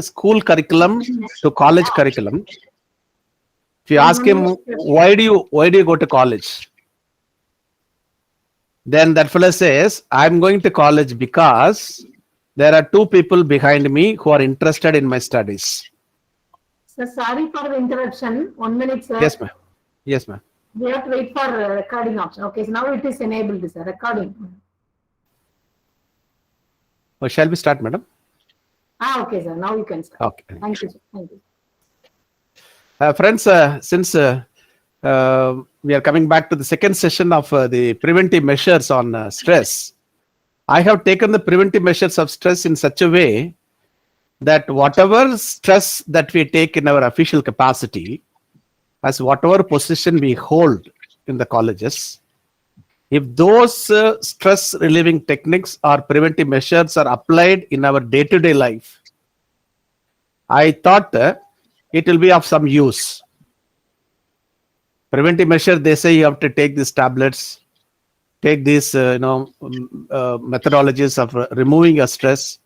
school curriculum to college curriculum. If you ask him, why do you go to college? Then that fellow says, I'm going to college because there are two people behind me who are interested in my studies. Sir, sorry for the interruption. 1 minute, sir. Yes, ma'am. Yes, ma'am. We have to wait for recording option. Okay, so now it is enabled, sir. Recording. Oh, shall we start, madam? Okay, sir. Now you can start. Okay. Thank you, sir. Thank you. Friends, since we are coming back to the second session of the preventive measures on stress, I have taken the preventive measures of stress in such a way that whatever stress that we take in our official capacity, as whatever position we hold in the colleges, if those stress relieving techniques or preventive measures are applied in our day-to-day life, I thought it will be of some use. Preventive measure, they say you have to take these tablets, take these methodologies of removing your stress.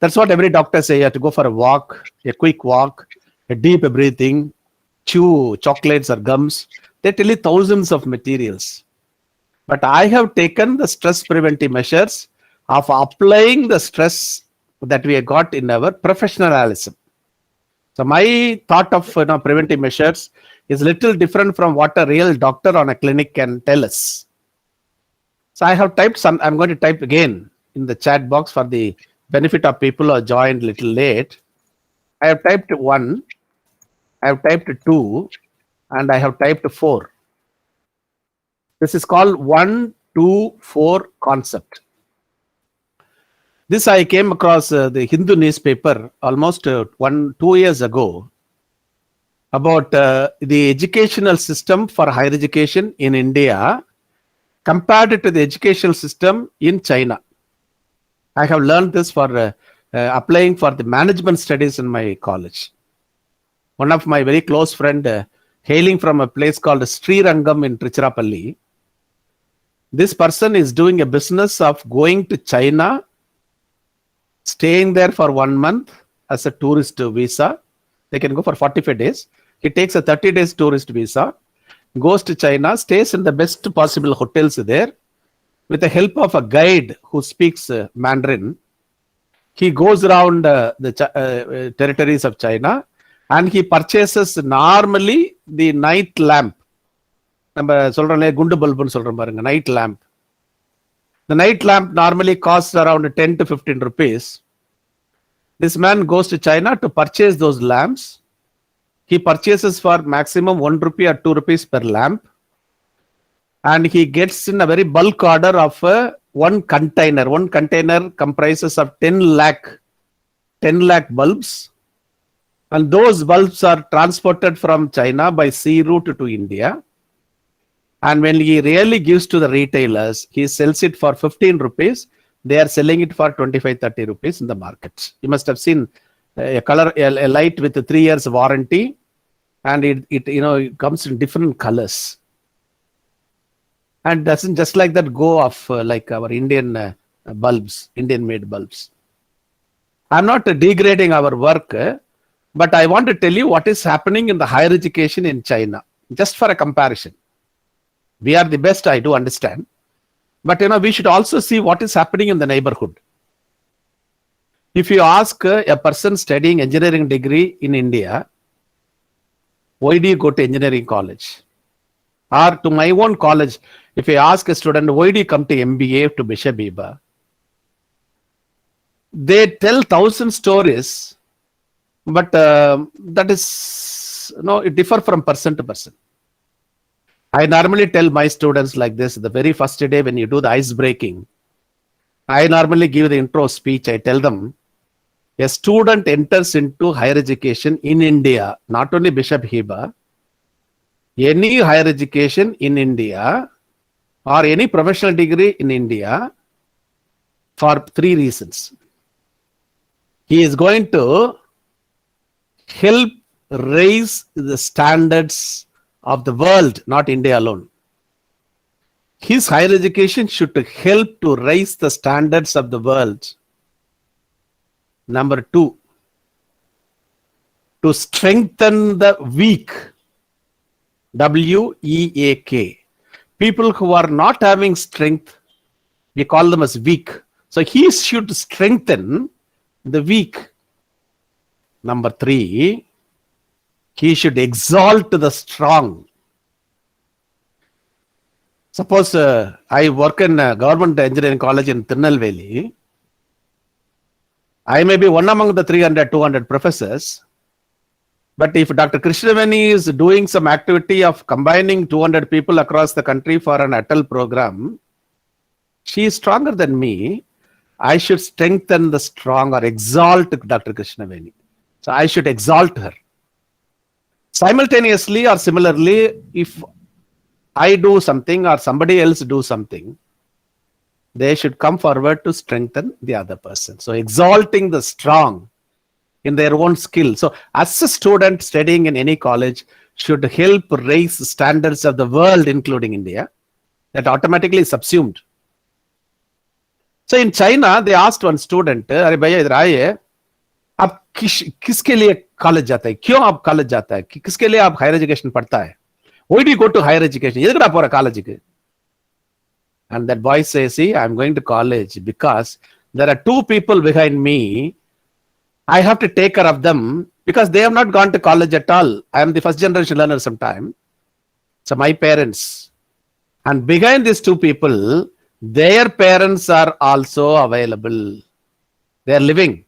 That's what every doctor say. You have to go for a walk, a quick walk, a deep breathing, chew chocolates or gums. They tell you thousands of materials. But I have taken the stress preventive measures of applying the stress that we have got in our professionalism. So my thought of preventive measures is little different from what a real doctor on a clinic can tell us. So I have typed some. I'm going to type again in the chat box for the benefit of people who are joined little late. I have typed 1, I have typed 2, and I have typed 4. This is called 1, 2, 4 concept. This I came across the Hindu newspaper almost 2 years ago about the educational system for higher education in India compared to the educational system in China. I have learned this for applying for the management studies in my college. One of my very close friend, hailing from a place called Srirangam in Tiruchirappalli, this person is doing a business of going to China, staying there for 1 month as a tourist visa. They can go for 45 days. He takes a 30 days tourist visa, goes to China, stays in the best possible hotels there. With the help of a guide who speaks Mandarin, he goes around the territories of China and he purchases normally the night lamp. Night lamp. The night lamp normally costs around 10 to 15 rupees. This man goes to China to purchase those lamps. He purchases for maximum 1 rupee or 2 rupees per lamp. And he gets in a very bulk order of one container. One container comprises of 10 lakh bulbs. And those bulbs are transported from China by sea route to India. And when he really gives to the retailers, he sells it for 15 rupees. They are selling it for 25-30 rupees in the market. You must have seen a light with 3 years warranty, and it comes in different colors. And doesn't just like that go off like our Indian bulbs, Indian made bulbs. I'm not degrading our work, but I want to tell you what is happening in the higher education in China, just for a comparison. We are the best, I do understand. But we should also see what is happening in the neighborhood. If you ask a person studying engineering degree in India, why do you go to engineering college? Or to my own college, if I ask a student, why do you come to MBA to Bishop Biba? They tell 1,000 stories, but that is, it differs from person to person. I normally tell my students like this, the very first day when you do the ice breaking, I normally give the intro speech. I tell them, a student enters into higher education in India, not only Bishop Hiba, any higher education in India or any professional degree in India for 3 reasons. He is going to help raise the standards of the world, not India alone. His higher education should help to raise the standards of the world. Number 2, to strengthen the weak. W-E-A-K. People who are not having strength, we call them as weak. So he should strengthen the weak. Number 3, he should exalt the strong. Suppose I work in a government engineering college in Tirunelveli. I may be one among the 300, 200 professors. But if Dr. Krishnaveni is doing some activity of combining 200 people across the country for an Atal program, she is stronger than me. I should strengthen the strong or exalt Dr. Krishnaveni. So I should exalt her. Simultaneously or similarly, if I do something or somebody else do something, they should come forward to strengthen the other person. So exalting the strong in their own skill. So as a student studying in any college should help raise standards of the world, including India, that automatically is subsumed. So in China, they asked one student, अरे भैया इधर आइए, आप किसके लिए college जाता है, क्यों आप कॉलेज जाता है, किसके लिए आप हायर एजुकेशन पढ़ता है, why do you go to higher education, எதுக்குடா போற காலேஜுக்கு? And that boy says, see, I'm going to college because there are 2 people behind me. I have to take care of them because they have not gone to college at all. I am the first generation learner sometime. So my parents, and behind these 2 people, their parents are also available. They are living.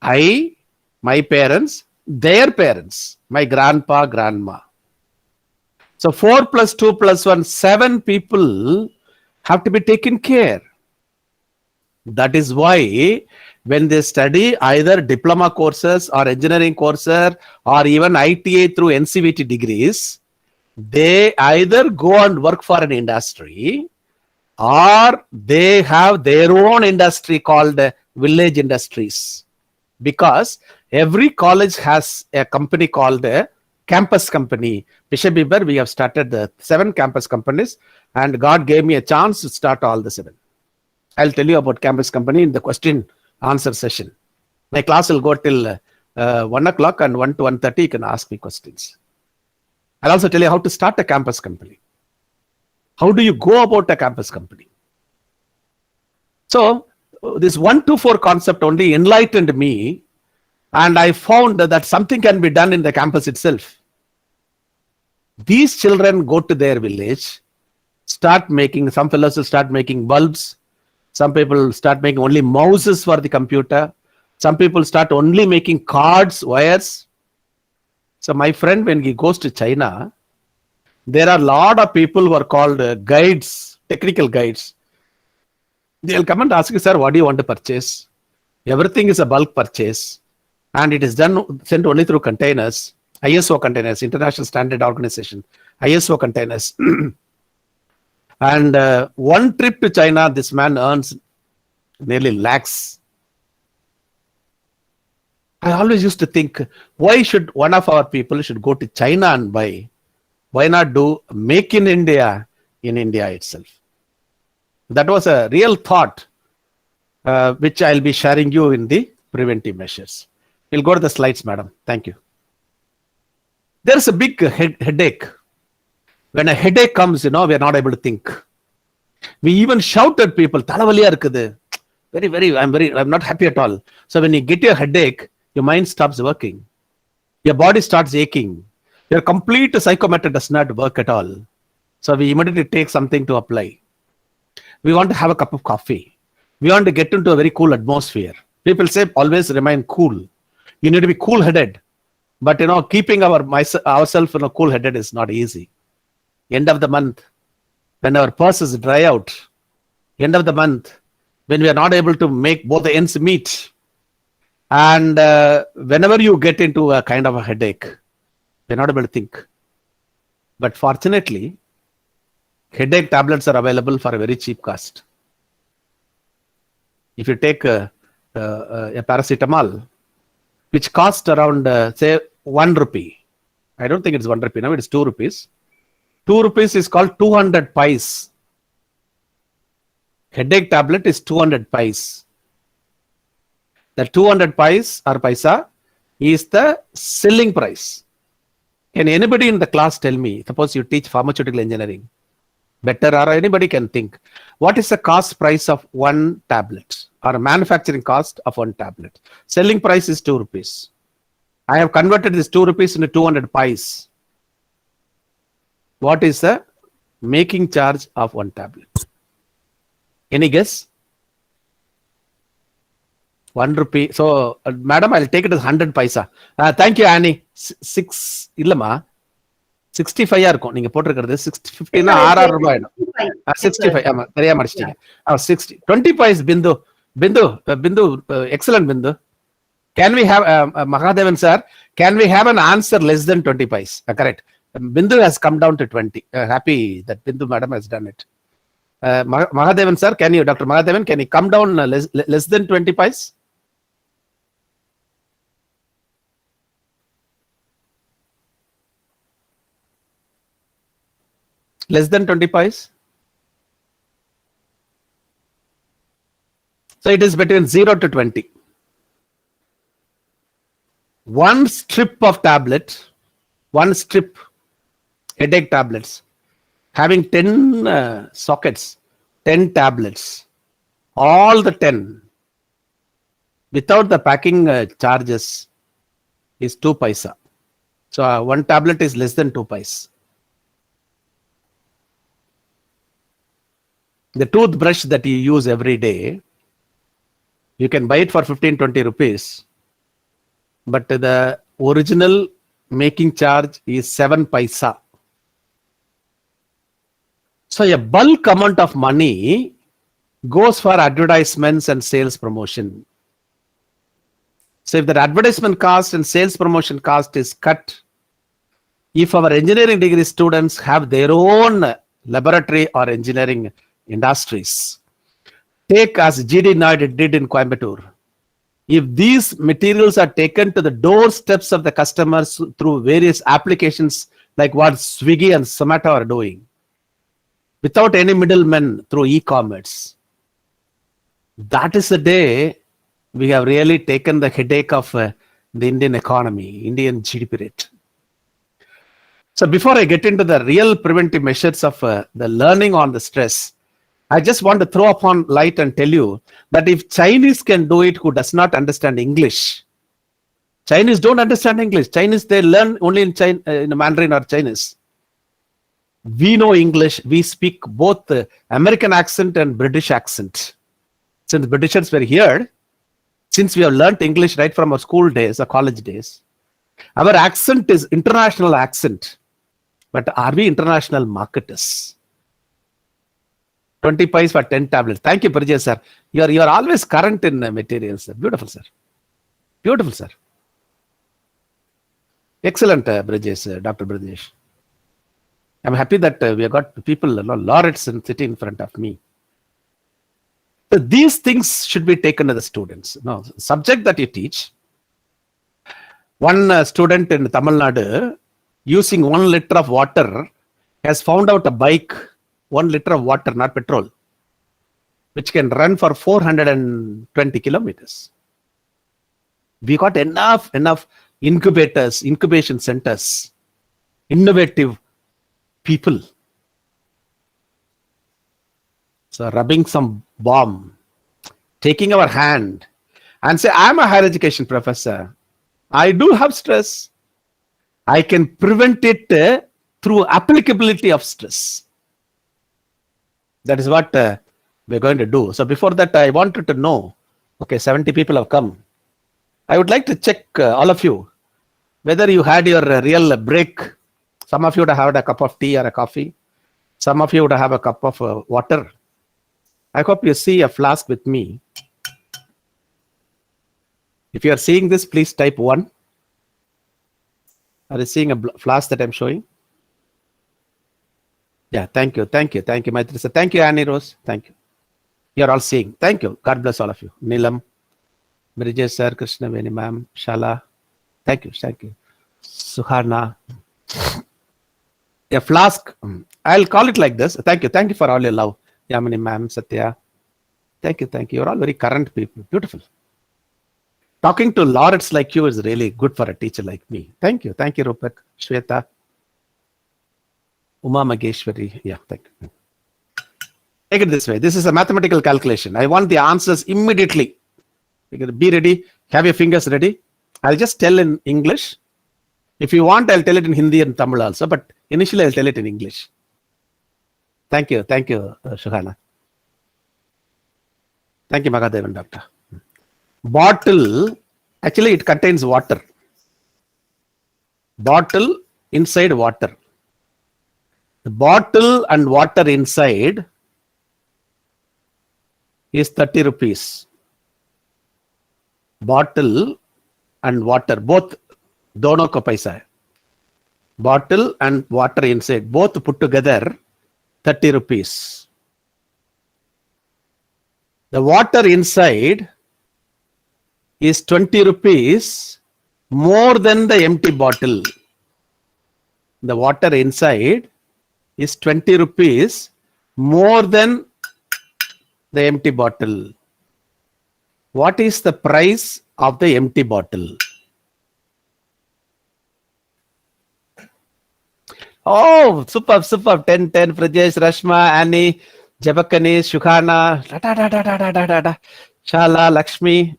I, my parents, their parents, my grandpa, grandma. So 4 plus 2 plus 1, 7 people have to be taken care. That is why when they study either diploma courses or engineering courses or even ITA through NCVT degrees, they either go and work for an industry or they have their own industry called village industries. Because every college has a company called a campus company. Bishop Bieber, we have started the 7 campus companies and God gave me a chance to start all the 7. I'll tell you about campus company in the question answer session. My class will go till 1 o'clock and 1 to 1:30 you can ask me questions. I'll also tell you how to start a campus company. How do you go about a campus company? So this 1 to 4 concept only enlightened me, and I found that something can be done in the campus itself. These children go to their village, start making, some fellows will start making bulbs, some people start making only mouses for the computer, some people start only making cards, wires. So my friend, when he goes to China, there are a lot of people who are called guides, technical guides. They'll come and ask you, sir, what do you want to purchase? Everything is a bulk purchase. And it is done, sent only through containers, ISO containers, International Standard Organization, ISO containers. And one trip to China, this man earns nearly lakhs. I always used to think, why should one of our people should go to China and buy? Why not do make in India itself? That was a real thought, which I'll be sharing you in the preventive measures. We'll go to the slides, madam. Thank you. There's a big headache. When a headache comes, we are not able to think. We even shout at people, "Talavaliya irukkudu." I'm not happy at all. So when you get your headache, your mind stops working. Your body starts aching. Your complete psychometric does not work at all. So we immediately take something to apply. We want to have a cup of coffee. We want to get into a very cool atmosphere. People say always remain cool. You need to be cool-headed. But keeping ourselves cool-headed is not easy. End of the month, when our purse is dry out, end of the month, when we are not able to make both the ends meet, and whenever you get into a kind of a headache, we're not able to think. But fortunately, headache tablets are available for a very cheap cost. If you take a paracetamol, which costs around, say, 1 rupee. I don't think it's 1 rupee now, it is 2 rupees. 2 rupees is called 200 pies. Headache tablet is 200 pies. The 200 pies or paisa is the selling price. Can anybody in the class tell me, suppose you teach pharmaceutical engineering, better, or anybody can think, what is the cost price of one tablet or a manufacturing cost of one tablet? Selling price is 2 rupees. I have converted this 2 rupees into 200 pies. What is the making charge of one tablet? Any guess? 1 rupee. So, madam, I'll take it as 100 paisa. Thank you, Annie. 6 illama 65 இருக்கும் நீங்க போட்டிருக்கிறது 50 னா 6 ரூபாய் ஆயிடும். 65 ஆமா தெரியாம அடிச்சிட்டீங்க. 60 20 paise Bindu excellent Bindu. Can we have Mahadevan sir, can we have an answer less than 20 paise? Correct. Bindu has come down to 20. Happy that Bindu madam has done it. Mahadevan sir, can you, Dr. Mahadevan, can you come down less than 20 paise? Less than 20 pies. So it is between 0 to 20. One strip of tablet, one strip headache tablets, having 10 sockets, 10 tablets, all the 10 without the packing charges is 2 paisa. So one tablet is less than 2 pies. The toothbrush that you use every day, you can buy it for 15-20 rupees, but the original making charge is 7 paisa. So a bulk amount of money goes for advertisements and sales promotion. So if the advertisement cost and sales promotion cost is cut, if our engineering degree students have their own laboratory or engineering industries, take as GD Noida did in Coimbatore. If these materials are taken to the doorsteps of the customers through various applications like what Swiggy and Zomato are doing, without any middlemen through e-commerce, that is the day we have really taken the headache of the Indian economy, Indian GDP rate. So before I get into the real preventive measures of the learning on the stress, I just want to throw upon light and tell you that if Chinese can do it who does not understand English, Chinese don't understand English. Chinese, they learn only in Mandarin or Chinese. We know English. We speak both the American accent and British accent. Since the Britishers were here, since we have learnt English right from our school days or college days, our accent is international accent. But are we international marketers? 20 pies for 10 tablets. Thank you, Parjay sir. You are always current in materials, sir. Beautiful, sir. Beautiful, sir. Excellent, Brajesh, Dr. Brajesh. I'm happy that we have got people, laureates sitting in front of me. So these things should be taken to the students. No, subject that you teach. One student in Tamil Nadu, using 1 liter of water, has found out a bike, 1 liter of water, not petrol, which can run for 420 kilometers. We got enough incubators, incubation centers, innovative people. So rubbing some balm, taking our hand and say, I'm a higher education professor. I do have stress. I can prevent it through applicability of stress. That is what we're going to do. So before that, I wanted to know, okay, 70 people have come. I would like to check all of you, whether you had your real break. Some of you would have had a cup of tea or a coffee. Some of you would have a cup of water. I hope you see a flask with me. If you are seeing this, please type 1. Are you seeing a flask that I'm showing? Yeah, thank you, Maitri sir. Thank you, Annie Rose. Thank you. You're all seeing. Thank you. God bless all of you. Neelam, Brijay sir, Krishna Veni ma'am, Shala. Thank you. Suharna. A flask. I'll call it like this. Thank you for all your love. Yamini ma'am, Satya. Thank you. You're all very current people. Beautiful. Talking to laureates like you is really good for a teacher like me. Thank you, Rupak, Shweta, Uma Mageshwari. Yeah, thank you. Take it this way. This is a mathematical calculation. I want the answers immediately. You can be ready. Have your fingers ready. I'll just tell in English. If you want, I'll tell it in Hindi and Tamil also. But initially, I'll tell it in English. Thank you, Shuhana. Thank you, Magadevan Doctor. Bottle, actually, it contains water. Bottle inside water. The bottle and water inside is 30 rupees. Bottle and water, both, dono ka paisa hai. Bottle and water inside, both put together, 30 rupees. The water inside is 20 rupees more than the empty bottle. The water inside is 20 rupees more than the empty bottle. What is the price of the empty bottle? Oh, superb. 10, Prajesh, Rashma, Annie, Jabakani, Shukhana, Shala, Lakshmi.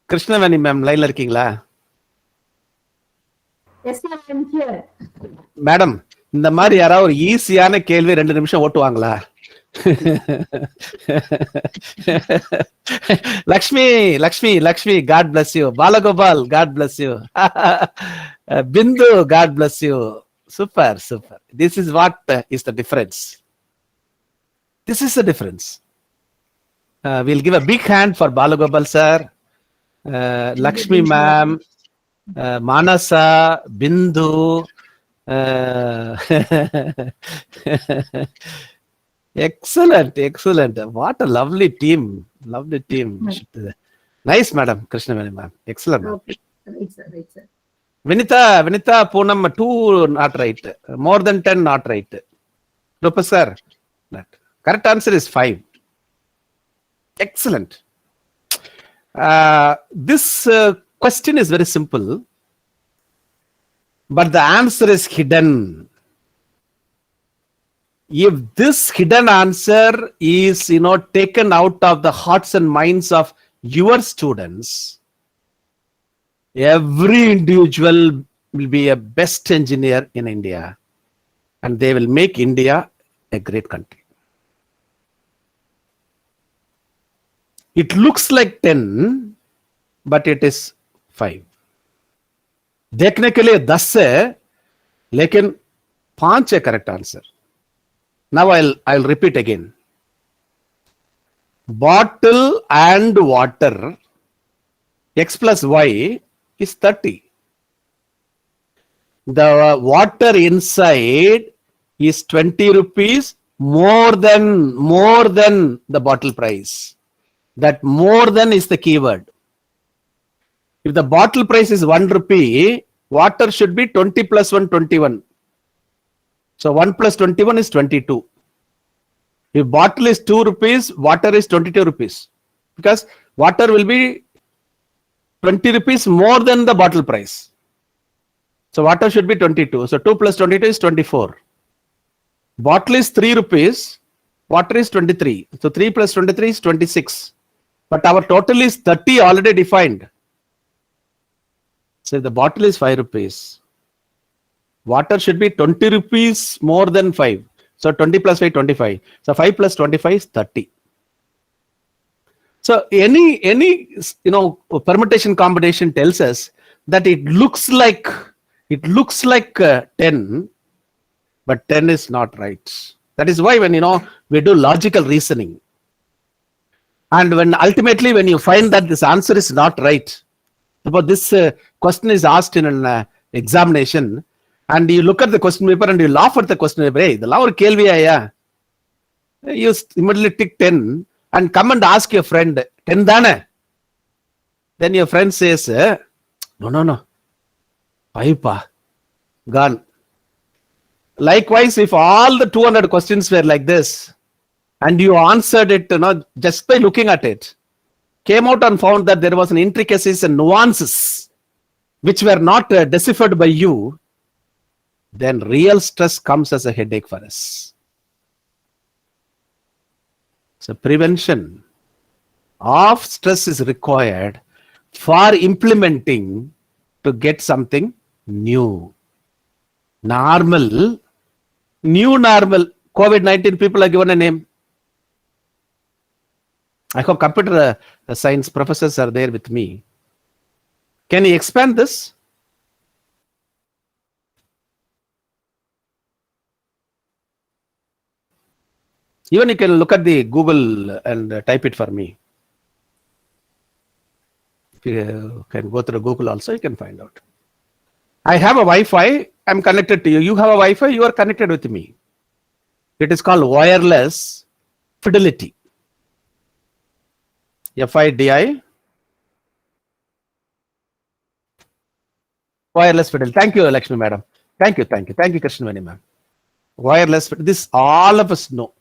Krishnavani ma'am, line இருக்கீங்களா? Yes, sir, I'm here. Madam, இந்த மாதிரி யாராவது ஒரு ஈஸியான கேள்வி 2 நிமிஷம் ஓட்டுவாங்களா? Lakshmi, God bless you. Balagopal, God bless you. Bindu, God bless you. Super. This is what is the difference. This is the difference. We'll give a big hand for Balagopal sir, Lakshmi ma'am, Manasa, Bindu. Excellent. What a lovely team. Nice, madam. Krishnavani ma'am. Excellent. Okay. Right, sir. Vinita, Poonam, 2 not right. More than 10 not right. Rupa sir. Correct answer is 5. Excellent. This question is very simple, but the answer is hidden. If this hidden answer is, taken out of the hearts and minds of your students, every individual will be a best engineer in India, and they will make India a great country. It looks like 10, but it is 5. देखने के लिए 10 है, लेकिन 5 है correct answer. Now I'll repeat again. Bottle and water, x plus y is 30. The water inside is 20 rupees more than the bottle price. That more than is the keyword. If the bottle price is 1 rupee, water should be 20 plus 1, 21. So 1 plus 21 is 22. If bottle is 2 rupees, water is 22 rupees. Because water will be 20 rupees more than the bottle price. So water should be 22. So 2 plus 22 is 24. Bottle is 3 rupees, water is 23. So 3 plus 23 is 26. But our total is 30 already defined. So if the bottle is 5 rupees, water should be 20 rupees more than 5. So 20 plus 5, 25. So 5 plus 25 is 30. So any permutation combination tells us that it looks like 10, but 10 is not right. That is why when we do logical reasoning, and when you find that this answer is not right, suppose this question is asked in an examination, and you look at the question paper and you laugh at the question paper, hey, the lower kelvi aya, you immediately tick 10 and come and ask your friend, 10 dane? Then your friend says, no, 5 pa, gone. Likewise, if all the 200 questions were like this, and you answered it, just by looking at it, came out and found that there was an intricacies and nuances which were not deciphered by you, then real stress comes as a headache for us. So prevention of stress is required for implementing to get something new. Normal, new normal. COVID-19 people are given a name. I hope computer science professors are there with me. Can you expand this? Even you can look at the Google and type it for me. If you can go through Google also, you can find out. I have a Wi-Fi. I'm connected to you. You have a Wi-Fi. You are connected with me. It is called wireless fidelity. FIDI. Wireless fidelity. Thank you, Lakshmi madam. Thank you, Krishnavani ma'am. Wireless, this all of us know.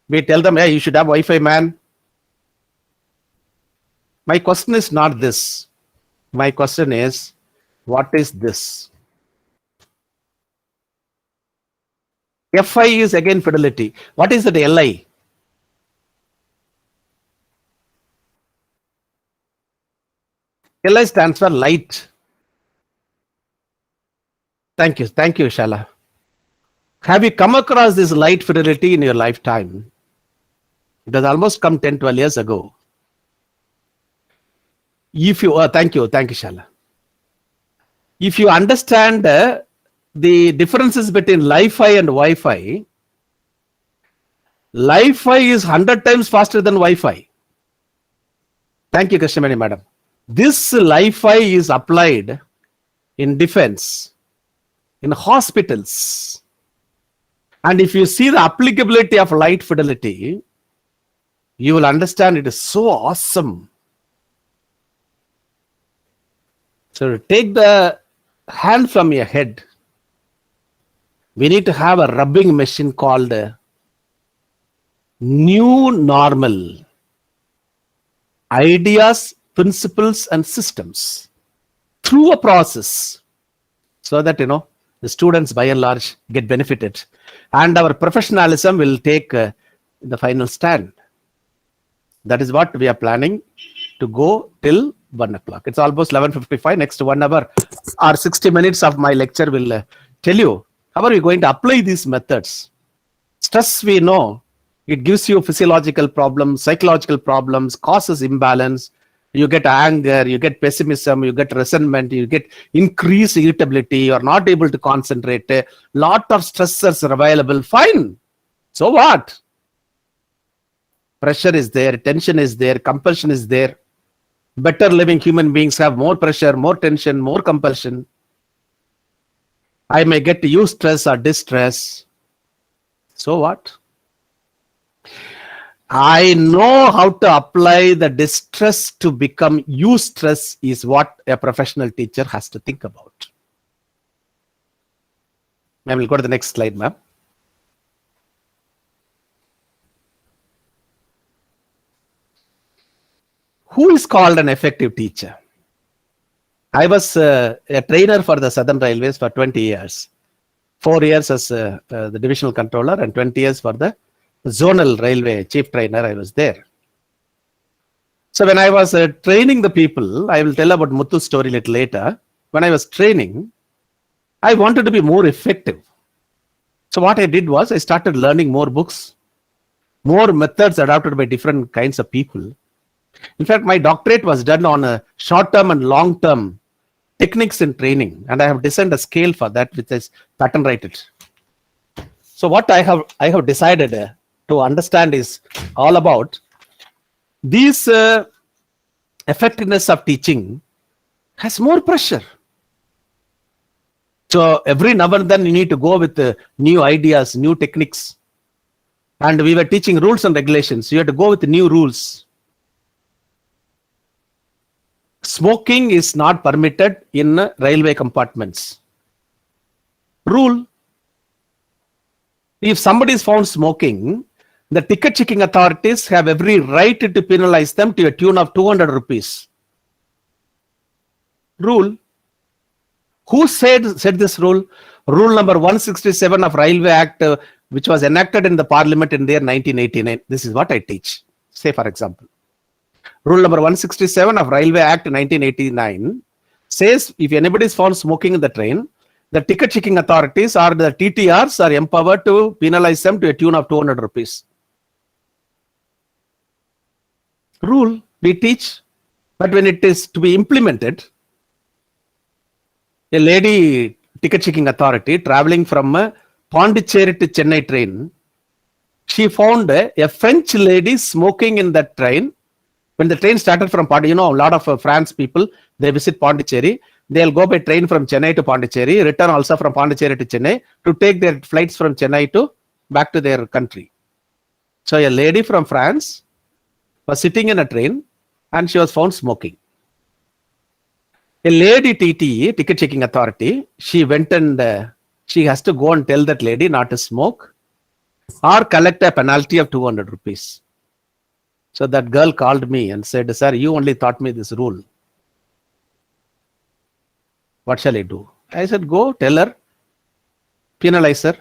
We tell them, yeah, you should have Wi-Fi, man. My question is not this. My question is, what is this? FI is again fidelity. What is the LI? LI stands for light. Thank you, Shala. Have you come across this light fidelity in your lifetime? It has almost come 10, 12 years ago. If you, thank you, Shala. If you understand the differences between Li-Fi and Wi-Fi, Li-Fi is 100 times faster than Wi-Fi. Thank you, Krishnamani madam. This Li-Fi is applied in defense, in hospitals. And if you see the applicability of light fidelity, you will understand it is so awesome. So take the hand from your head. We need to have a rubbing machine called new normal. Ideas, principles, and systems through a process so that, the students by and large get benefited. And our professionalism will take the final stand. That is what we are planning to go till 1 o'clock. It's almost 11:55. Next 1 hour or 60 minutes of my lecture will tell you how are we going to apply these methods. Stress, we know, it gives you physiological problems, psychological problems, causes imbalance. You get anger, you get pessimism, you get resentment, you get increased irritability, you are not able to concentrate. A lot of stressors are available. Fine. So what? Pressure is there, tension is there, compulsion is there. Better living human beings have more pressure, more tension, more compulsion. I may get eustress or distress. So what? I know how to apply the distress to become eustress is what a professional teacher has to think about. Ma'am, we'll go to the next slide, ma'am. Who is called an effective teacher? I was a trainer for the Southern Railways for 20 years. 4 years as the divisional controller and 20 years for the zonal railway chief trainer. I was there. So when I was training the people, I will tell about Muthu's story a little later. When I was training, I wanted to be more effective. So what I did was I started learning more books, more methods adopted by different kinds of people. In fact, my doctorate was done on a short-term and long-term techniques in training, and I have designed a scale for that, which is pattern rated. So what I have decided to understand is all about these effectiveness of teaching has more pressure. So every now and then you need to go with new ideas, new techniques. And we were teaching rules and regulations. You have to go with new rules. Smoking is not permitted in railway compartments. Rule. If somebody is found smoking, The ticket checking authorities have every right to penalize them to a tune of 200 rupees. Rule. Who said this rule? Rule number 167 of Railway Act, which was enacted in the Parliament in the year 1989. This is what I teach. Say, for example, Rule number 167 of Railway Act 1989 says if anybody is found smoking in the train, the ticket checking authorities or the TTRs are empowered to penalize them to a tune of 200 rupees. Rule we teach, but when it is to be implemented, a lady ticket checking authority traveling from Pondicherry to Chennai train, she found a French lady smoking in that train. When the train started from Pondicherry, a lot of France people, they visit Pondicherry. They'll go by train from Chennai to Pondicherry, return also from Pondicherry to Chennai to take their flights from Chennai to back to their country. So a lady from France was sitting in a train and she was found smoking. A lady TTE, ticket checking authority, she went and she has to go and tell that lady not to smoke or collect a penalty of 200 rupees. So that girl called me and said, sir, you only taught me this rule. What shall I do? I said, go tell her, penalize her.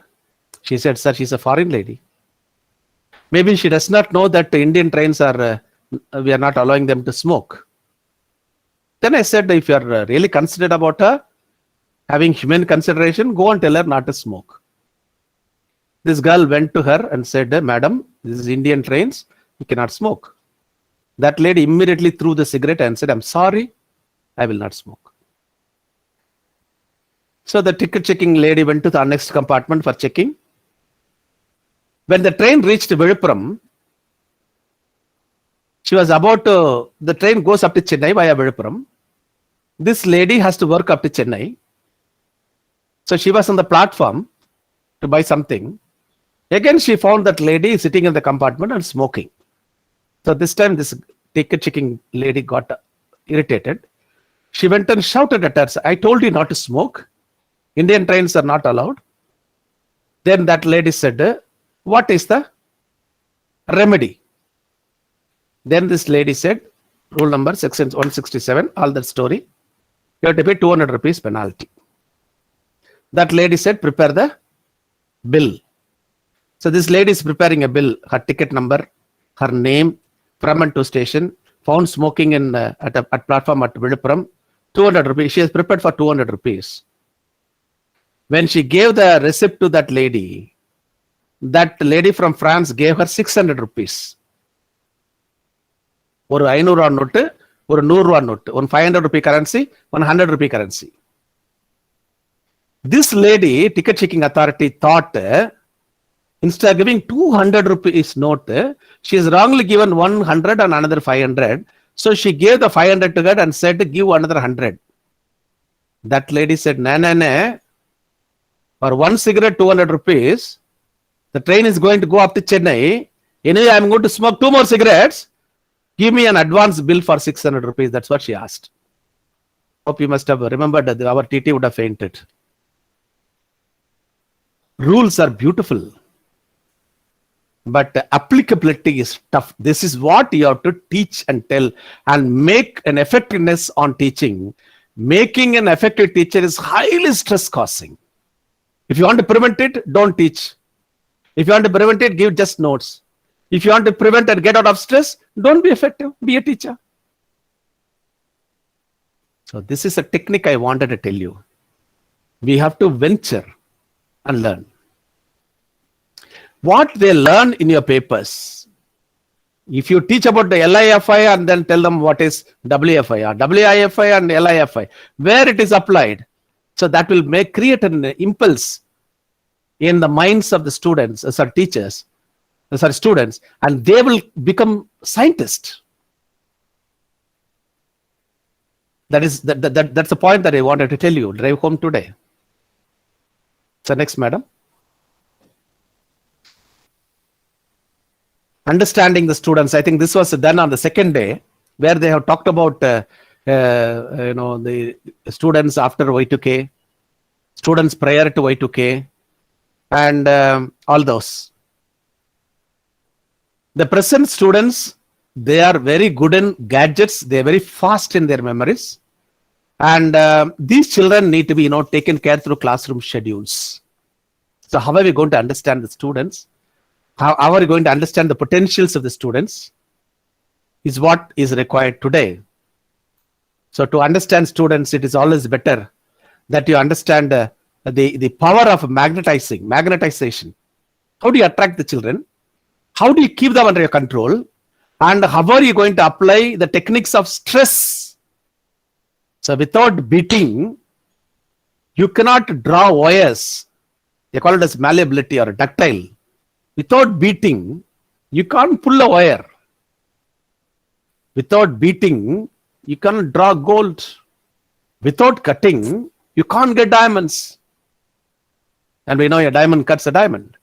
She said, sir, she's a foreign lady. Maybe she does not know that the Indian trains are, we are not allowing them to smoke. Then I said, if you are really considerate about her, having human consideration, go and tell her not to smoke. This girl went to her and said, madam, this is Indian trains, you cannot smoke. That lady immediately threw the cigarette and said, I'm sorry, I will not smoke. So the ticket checking lady went to the next compartment for checking. When the train reached Viluppuram, she was about to, the train goes up to Chennai via Viluppuram. This lady has to work up to Chennai. So she was on the platform to buy something. Again, she found that lady sitting in the compartment and smoking. So this time, this ticket checking lady got irritated. She went and shouted at her, I told you not to smoke. Indian trains are not allowed. Then that lady said, what is the remedy? Then this lady said, rule number section 167, all that story, you have to pay 200 rupees penalty. That lady said, prepare the bill. So this lady is preparing a bill, her ticket number, her name, from and to station, found smoking in at platform at Viluppuram, 200 rupees. She has prepared for 200 rupees. When she gave the receipt to that lady from France gave her 600 rupees. ஒரு 500 ரூபா note, ஒரு 100 ரூபா note, one 500 rupee currency, 100 rupee currency. This lady, ticket checking authority, thought instead of giving 200 rupees note, she has wrongly given 100 and another 500. So she gave the 500 to her and said, give another 100. That lady said, no. For one cigarette, 200 rupees. The train is going to go up to Chennai. Anyway, I'm going to smoke 2 more cigarettes. Give me an advance bill for 600 rupees. That's what she asked. Hope you must have remembered that our TT would have fainted. Rules are beautiful, but applicability is tough. This is what you have to teach and tell and make an effectiveness on teaching. Making an effective teacher is highly stress causing. If you want to prevent it, don't teach. If you want to prevent it, give just notes. If you want to prevent and get out of stress, don't be effective. Be a teacher. So this is a technique I wanted to tell you. We have to venture and learn. What they learn in your papers, if you teach about the LIFI and then tell them what is WFI or WIFI and LIFI, where it is applied, so that will create an impulse in the minds of the students, teachers, students, and they will become scientists. That's the point that I wanted to tell you, drive home today. So next, madam. Understanding the students. I think this was done on the second day, where they have talked about the students after Y2K, students prior to Y2K, and all those. The present students, they are very good in gadgets. They are very fast in their memories. And these children need to be, taken care through classroom schedules. So how are we going to understand the students? How are we going to understand the potentials of the students? Is what is required today. So to understand students, it is always better that you understand the power of magnetization. How do you attract the children? How do you keep them under your control? And how are you going to apply the techniques of stress? So without beating, you cannot draw wires. They call it as malleability or ductile. Without beating, you can't pull a wire. Without beating, you can't draw gold. Without cutting, you can't get diamonds. And we know a diamond cuts a diamond.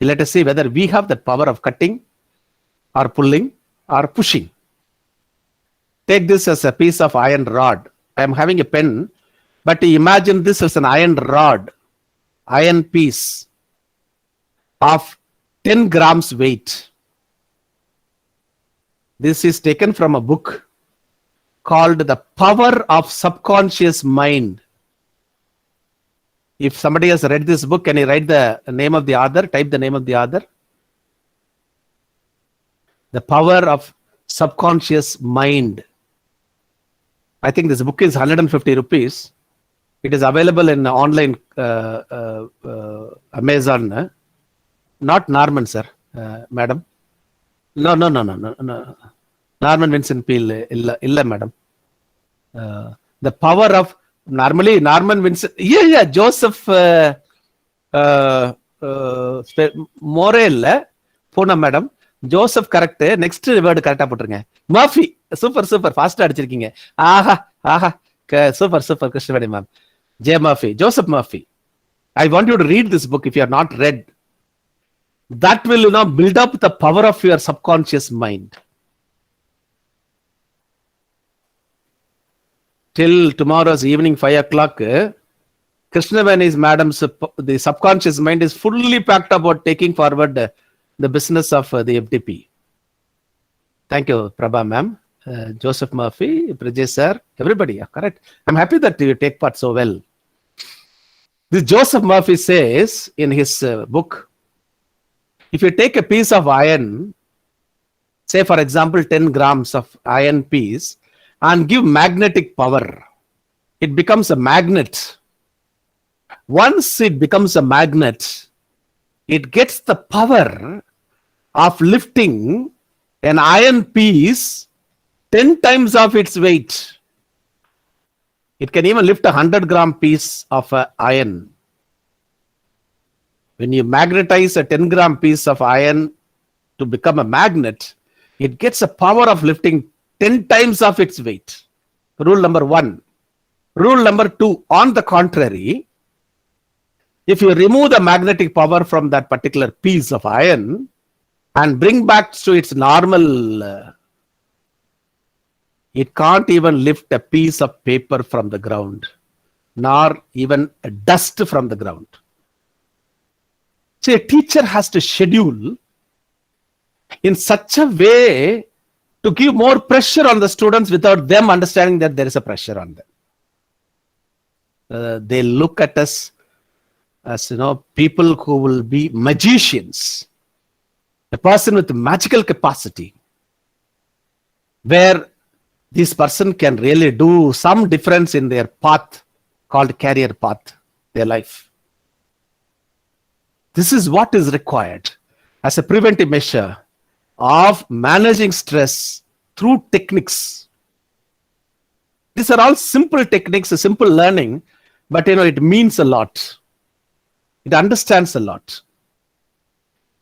Let us see whether we have the power of cutting or pulling or pushing. Take this as a piece of iron rod. I am having a pen, but imagine this as an iron rod, iron piece of 10 grams weight. This is taken from a book called The Power of Subconscious Mind. If somebody has read this book, can you write the name of the author? Type the name of the author. The Power of Subconscious Mind. I think this book is 150 rupees. It is available in online Amazon. Not Norman, sir, madam. No. Norman Vincent Peale, illa, madam. The Power of normally Norman Vincent. Yeah. Joseph Morel. Pona, madam. Joseph correct. Next word correct போட்டுருங்க. Murphy. Super. Fast அடிச்சிருக்கீங்க. Aha. Super. Krishnavani ma'am. J. Murphy. Joseph Murphy. I want you to read this book if you are not read. That will build up the power of your subconscious mind. Till tomorrow's evening 5 o'clock, Krishnavani's madam's the subconscious mind is fully packed about taking forward the business of the FDP. Thank you, Prabha ma'am, Joseph Murphy, Prajesh sir, everybody. Correct. I'm happy that you take part so well. This Joseph Murphy says in his book, if you take a piece of iron, say for example 10 grams of iron piece, and give magnetic power, it becomes a magnet. Once it becomes a magnet, it gets the power of lifting an iron piece 10 times of its weight. It can even lift 100-gram piece of iron. When you magnetize a 10-gram piece of iron to become a magnet, it gets a power of lifting 10 times of its weight. Rule number 1. Rule number 2, on the contrary, if you remove the magnetic power from that particular piece of iron and bring back to its normal, it can't even lift a piece of paper from the ground, nor even a dust from the ground. So a teacher has to schedule in such a way to give more pressure on the students without them understanding that there is a pressure on them. They look at us as people who will be magicians, a person with magical capacity, where this person can really do some difference in their path called career path, their life. This is what is required as a preventive measure of managing stress through techniques. These are all simple techniques, a simple learning, but it means a lot. It understands a lot.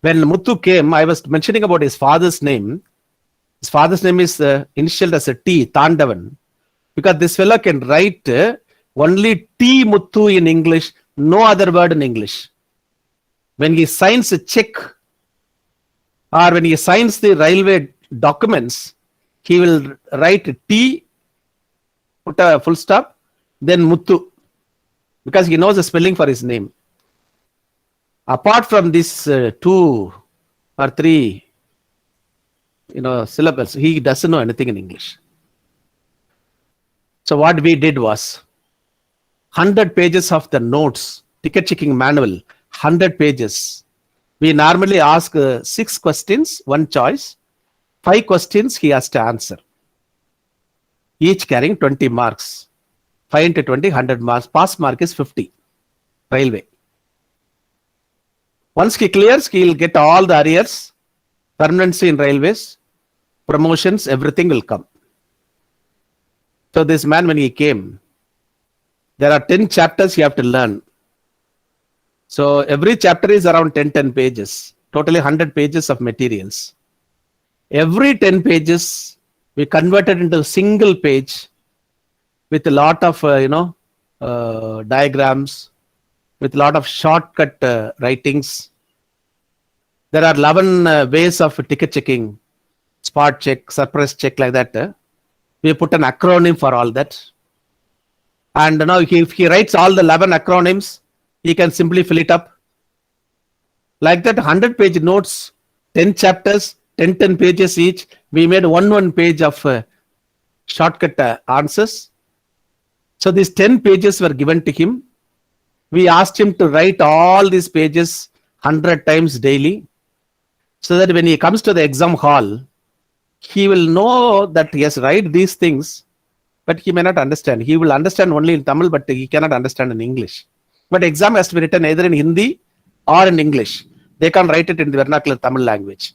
When Muthu came, I was mentioning about his father's name. His father's name is initialed as a T, Tandavan, because this fellow can write only T Muthu in English, no other word in English. When he signs a check or when he signs the railway documents, he will write T, put a full stop, then Muthu, because he knows the spelling for his name. Apart from these two or 3, syllables. He doesn't know anything in English. So what we did was 100 pages of the notes, ticket checking manual, 100 pages. We normally ask 6 questions, one choice, 5 questions he has to answer. Each carrying 20 marks. 5 into 20, 100 marks. Pass mark is 50. Railway. Once he clears, he will get all the arrears, permanency in railways, promotions, everything will come. So this man, when he came, there are 10 chapters you have to learn. So every chapter is around 10 pages, totally 100 pages of materials. Every 10 pages, we converted into a single page with a lot of, diagrams, with a lot of shortcut writings. There are 11 ways of ticket checking, spot check, surprise check, like that. We put an acronym for all that. And now if he writes all the 11 acronyms, he can simply fill it up. Like that, 100-page notes, 10 chapters, 10 pages each. We made one page of shortcut answers. So these 10 pages were given to him. We asked him to write all these pages 100 times daily, so that when he comes to the exam hall, he will know that he has write these things, but he may not understand. He will understand only in Tamil, but he cannot understand in English. But exam has to be written either in Hindi or in English. They can write it in the vernacular Tamil language.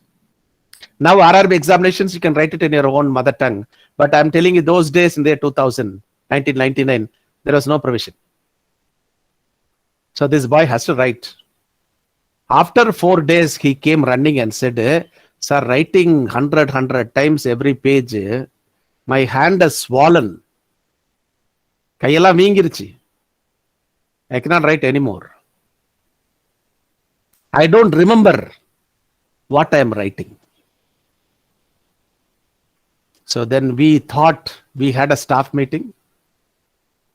Now RRB examinations, you can write it in your own mother tongue. But I'm telling you, those days in the year 2000, 1999, there was no provision. So this boy has to write. After 4 days, he came running and said, sir, writing 100 times every page, my hand has swollen. Kayala veengirichi. I cannot write anymore. I don't remember what I am writing. So then we thought, we had a staff meeting.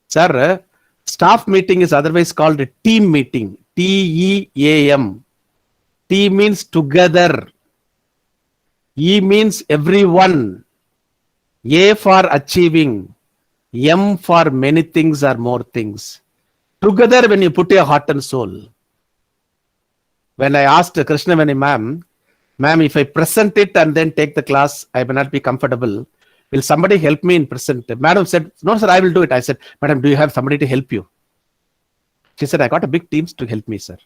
Sir, staff meeting is otherwise called a team meeting. T-E-A-M. T means together. E means everyone. A for achieving. M for many things or more things. Together, when you put your heart and soul. When I asked Krishnaveni ma'am, if I present it and then take the class, I may not be comfortable. Will somebody help me in present? Madam said, no, sir, I will do it. I said, madam, do you have somebody to help you? She said, I got a big teams to help me, sir.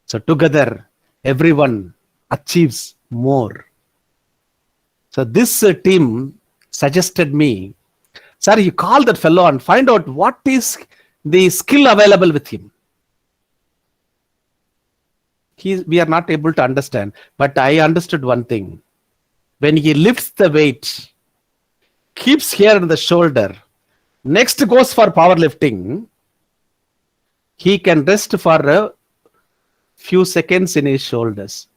So together, everyone achieves more. So this team suggested me, sir, you call that fellow and find out what is the skill available with him. We are not able to understand, but I understood one thing. When he lifts the weight, keeps here on the shoulder, next goes for powerlifting, he can rest for a few seconds in his shoulders.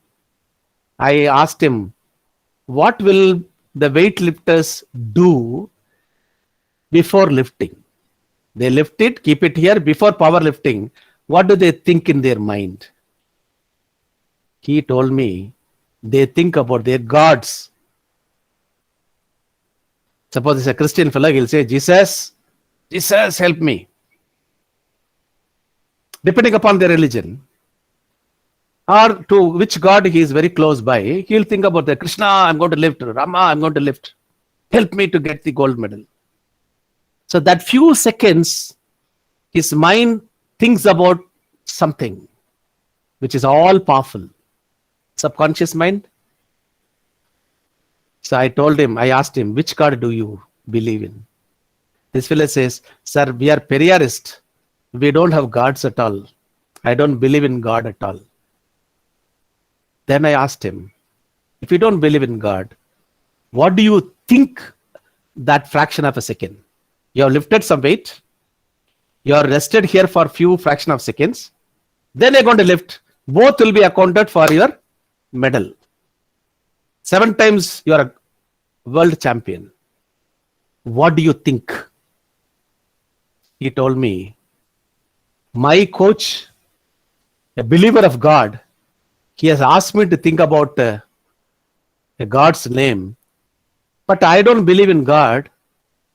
I asked him, what will the weightlifters do before lifting? They lift it, keep it here before powerlifting. What do they think in their mind? He told me, they think about their gods. Suppose it's a Christian fellow, he'll say, Jesus, help me. Depending upon their religion, or to which God he is very close by, he'll think about the Krishna, I'm going to lift, Rama, I'm going to lift. Help me to get the gold medal. So that few seconds, his mind thinks about something which is all powerful. Subconscious mind. So I asked him, which God do you believe in? This fellow says, sir, we are Periyarist. We don't have gods at all. I don't believe in God at all. Then I asked him, if you don't believe in God, what do you think that fraction of a second? You have lifted some weight. You are rested here for few fraction of seconds. Then you're going to lift. Both will be accounted for your medal. 7 times you are a world champion. What do you think? He told me, my coach, a believer of God, He has asked me to think about a God's name, but I don't believe in God.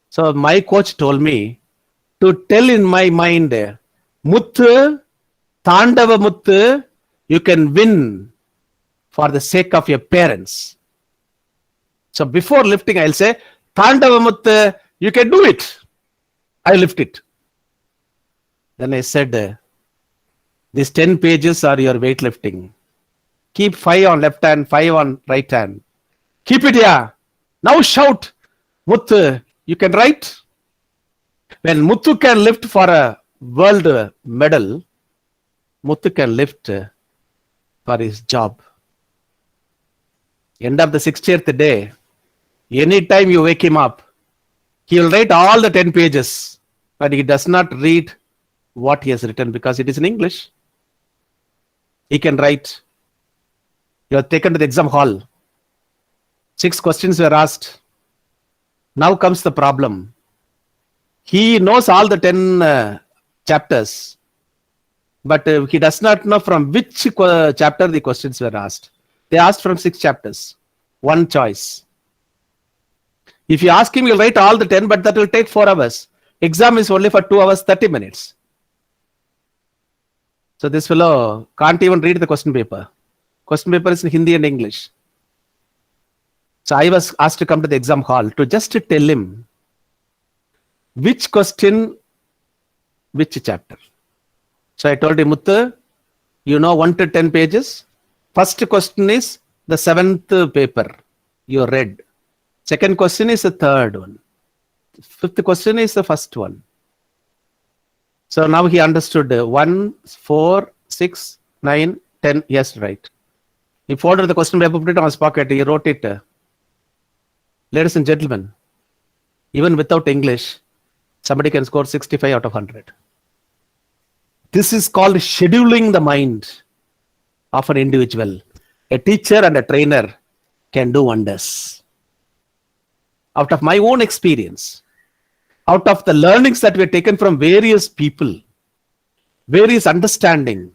So my coach told me to tell in my mind, Muthu, Tandava Muthu, you can win for the sake of your parents. So before lifting, I'll say, Tandava Muthu, you can do it. I lift it. Then I said, these 10 pages are your weightlifting. Keep 5 on left hand, 5 on right hand. Keep it here. Now shout, Muthu, you can write. When Muthu can lift for a world medal, Muthu can lift for his job. End of the 60th day, anytime you wake him up, he will write all the 10 pages, but he does not read what he has written because it is in English. He can write. You are taken to the exam hall. 6 questions were asked. Now comes the problem. He knows all the 10 chapters, but he does not know from which chapter the questions were asked. They asked from 6 chapters. One choice. If you ask him, he'll write all the 10, but that will take 4 hours. Exam is only for 2 hours, 30 minutes. So this fellow can't even read the question paper. Question paper is in Hindi and English. So I was asked to come to the exam hall to just to tell him which question, which chapter. So I told him, Muthu, you know 1 to 10 pages. First question is the 7th paper you read. Second question is the 3rd one. 5th question is the first one. So now he understood 1, 4, 6, 9, 10. Yes, right. He folded the question paper, put it on his pocket. He wrote it. Ladies and gentlemen, even without English, somebody can score 65 out of 100. This is called scheduling the mind of an individual. A teacher and a trainer can do wonders. Out of my own experience, out of the learnings that were taken from various people, various understanding,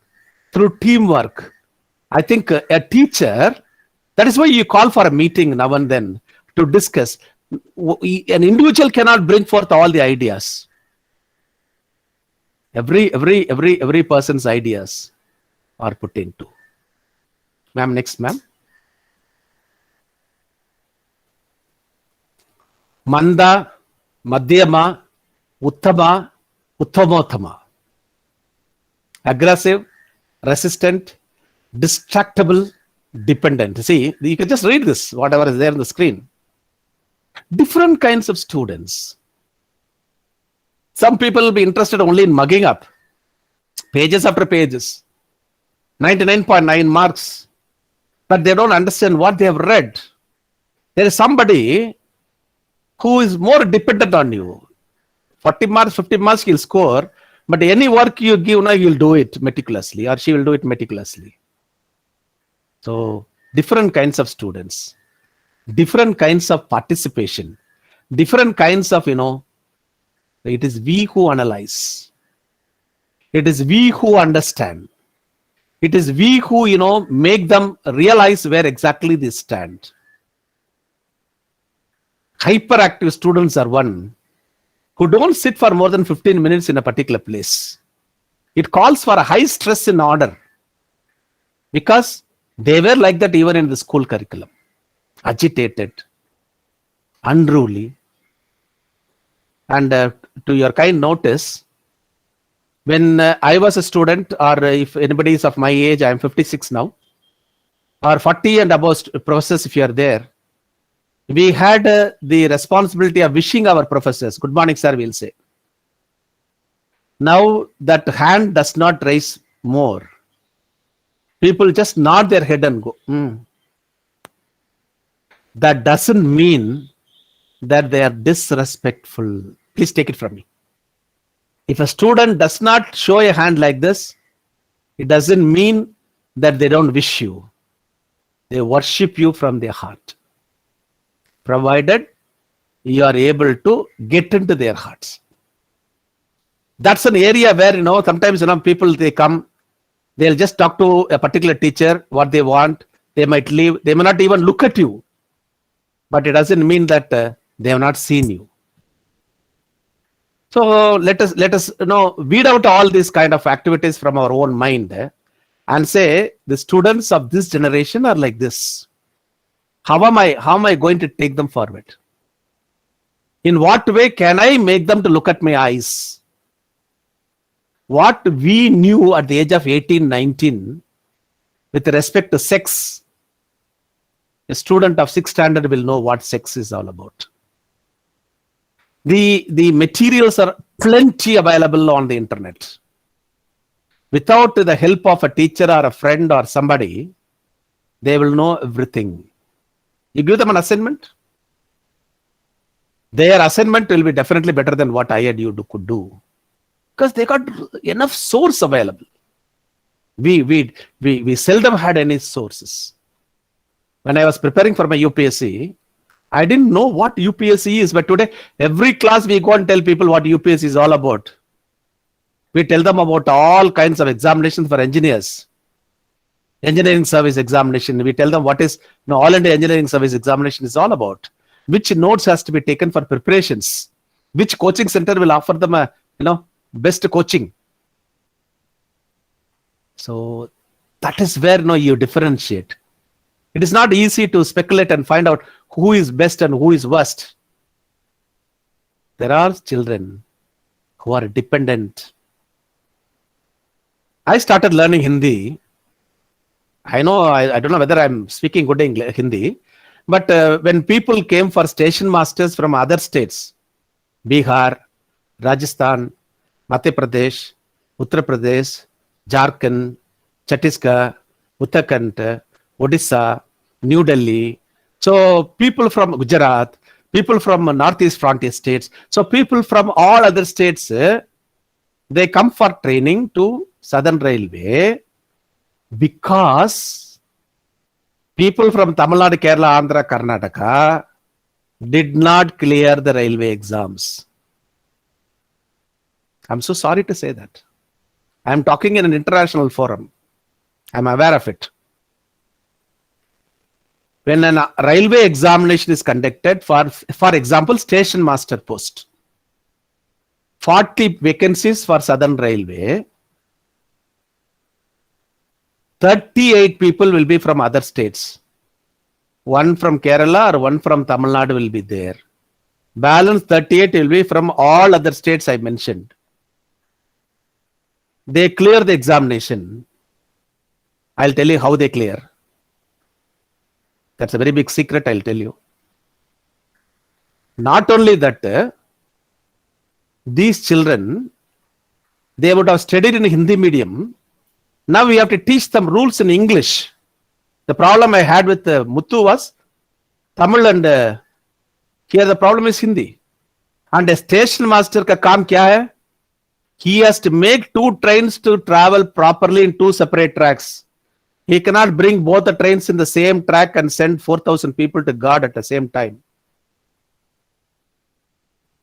through teamwork, I think a teacher, that is why you call for a meeting now and then to discuss. An individual cannot bring forth all the ideas. Every person's ideas are put into. Ma'am, next, ma'am. Manda, Madhyama, Uttama, Uttamottama. Aggressive, resistant, distractible, dependent. See, you can just read this, whatever is there on the screen. Different kinds of students. Some people will be interested only in mugging up. Pages after pages. 99.9 marks. But they don't understand what they have read. There is somebody who is more dependent on you. 40 marks, 50 marks he'll score. But any work you give now, you'll do it meticulously, or she will do it meticulously. So, different kinds of students, different kinds of participation, different kinds of, it is we who analyze. It is we who understand. It is we who, make them realize where exactly they stand. Hyperactive students are one who don't sit for more than 15 minutes in a particular place. It calls for a high stress in order because they were like that even in the school curriculum. Agitated, unruly. And to your kind notice, when I was a student, or if anybody is of my age, I am 56 now, or 40 and above professors if you are there, we had the responsibility of wishing our professors, good morning sir, we'll say. Now that hand does not raise more. People just nod their head and go. That doesn't mean that they are disrespectful. Please take it from me. If a student does not show a hand like this, it doesn't mean that they don't wish you. They worship you from their heart, provided you are able to get into their hearts. That's an area where, sometimes, people, they come, They'll just talk to a particular teacher, what they want. They might leave. They may not even look at you. But it doesn't mean that they have not seen you. So let us weed out all these kind of activities from our own mind and say the students of this generation are like this. How am I going to take them forward? In what way can I make them to look at my eyes? What we knew at the age of 18, 19 with respect to sex, a student of 6th standard will know what sex is all about. The materials are plenty available on the internet. Without the help of a teacher or a friend or somebody, they will know everything. You give them an assignment, their assignment will be definitely better than what I and you could do, because they got enough source available. We seldom had any sources. When I was preparing for my UPSC, I didn't know what UPSC is, but today every class we go and tell people what UPSC is all about. We tell them about all kinds of examinations for engineers, engineering service examination. We tell them what is all India engineering service examination is all about, which notes has to be taken for preparations, which coaching center will offer them a best coaching. So that is where you differentiate. It is not easy to speculate and find out who is best and who is worst. There are children who are dependent. I started learning Hindi. I know, I don't know whether I'm speaking good Hindi, but when people came for station masters from other states, Bihar, Rajasthan, Madhya Pradesh, Uttar Pradesh, Jharkhand, Chhattisgarh, Uttarakhand, Odisha, New Delhi. So people from Gujarat, people from Northeast frontier states. So people from all other states, they come for training to Southern Railway because people from Tamil Nadu, Kerala, Andhra, Karnataka did not clear the railway exams. I'm so sorry to say that. I'm talking in an international forum. I'm aware of it. When a railway examination is conducted, for example, station master post, 40 vacancies for Southern Railway, 38 people will be from other states. One from Kerala or one from Tamil Nadu will be there. Balance 38 will be from all other states I mentioned. They clear the examination. I'll tell you how they clear. That's a very big secret, I'll tell you. Not only that, these children, they would have studied in Hindi medium. Now we have to teach them rules in English. The problem I had with Muthu was Tamil and here the problem is Hindi. And a station master ka kaam kya hai? He has to make 2 trains to travel properly in 2 separate tracks. He cannot bring both the trains in the same track and send 4,000 people to guard at the same time.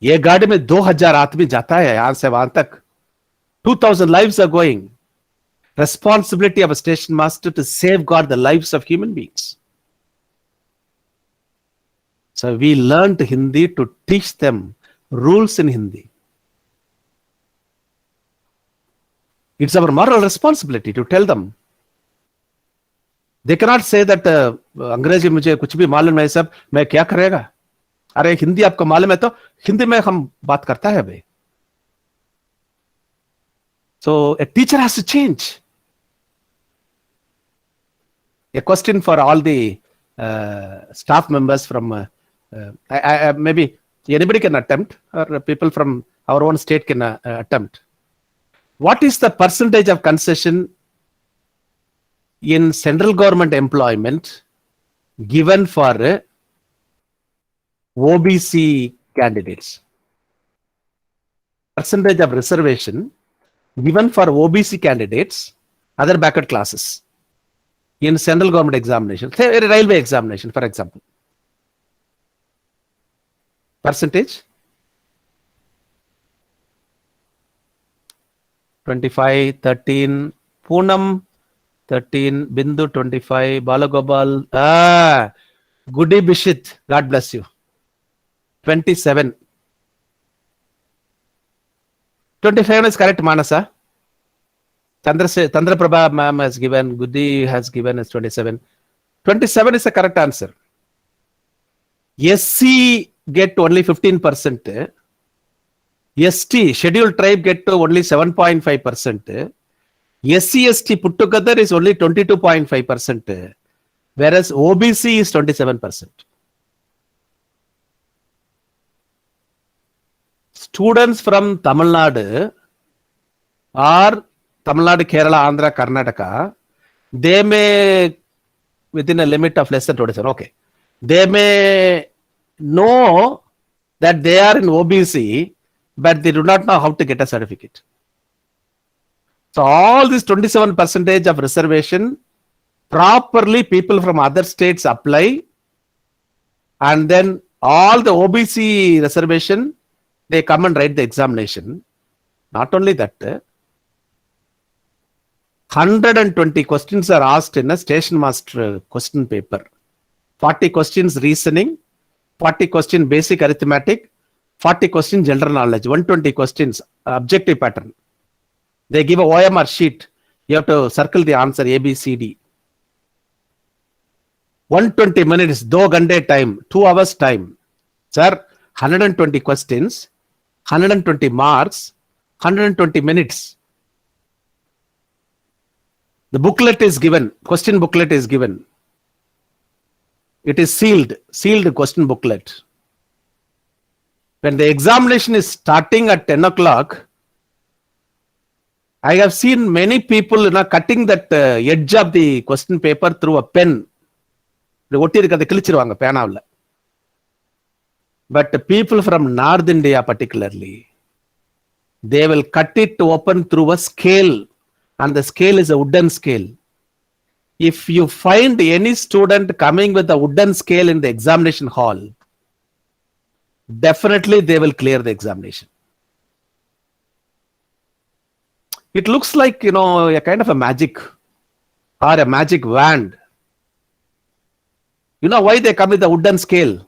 ये गाड़ी में 2000 आदमी जाता है यहां से वहां तक. 2000 lives are going. Responsibility of a station master to safeguard the lives of human beings. So we learned Hindi to teach them rules in Hindi. It's our moral responsibility to tell them. They cannot say that अंग्रेजी मुझे कुछ भी मालूम नहीं सब मैं क्या करेगा. अरे हिंदी आपको मालूम है तो हिंदी में हम बात करता है भाई. So a teacher has to change. A question for all the staff members from maybe anybody can attempt, or people from our own state can attempt. What is the percentage of concession in central government employment given for OBC candidates? Percentage of reservation given for OBC candidates, other backward classes, in central government examination, say a railway examination, for example. Percentage? 25, 13, Poonam 13, Bindu 25, Balagopal. Ah, Goody Bishit. God bless you. 27. 25 is correct, Manasa. Chandra Prabha ma'am has given, Goody has given as 27. 27 is the correct answer. SC get only 15%. ST, scheduled tribe, get to only 7.5%. SC/ST put together is only 22.5%, whereas OBC is 27%. Students from Tamil Nadu or Tamil Nadu, Kerala, Andhra, Karnataka, they may, within a limit of less than 27, okay, they may know that they are in OBC, but they do not know how to get a certificate. So all this 27% of reservation, properly people from other states apply, and then all the OBC reservation, they come and write the examination. Not only that, 120 questions are asked in a station master question paper. 40 questions reasoning, 40 question basic arithmetic, 40 questions general knowledge, 120 questions objective pattern. They give a OMR sheet. You have to circle the answer A, B, C, D. 120 minutes, 2 ghante time, 2 hours time. Sir, 120 questions, 120 marks, 120 minutes. The booklet is given, question booklet is given. It is sealed question booklet. When the examination is starting at 10 o'clock, I have seen many people cutting that edge of the question paper through a pen. But the people from North India particularly, they will cut it open through a scale, and the scale is a wooden scale. If you find any student coming with a wooden scale in the examination hall, definitely they will clear the examination. It looks like, a kind of a magic or a magic wand. You know why they come with a wooden scale?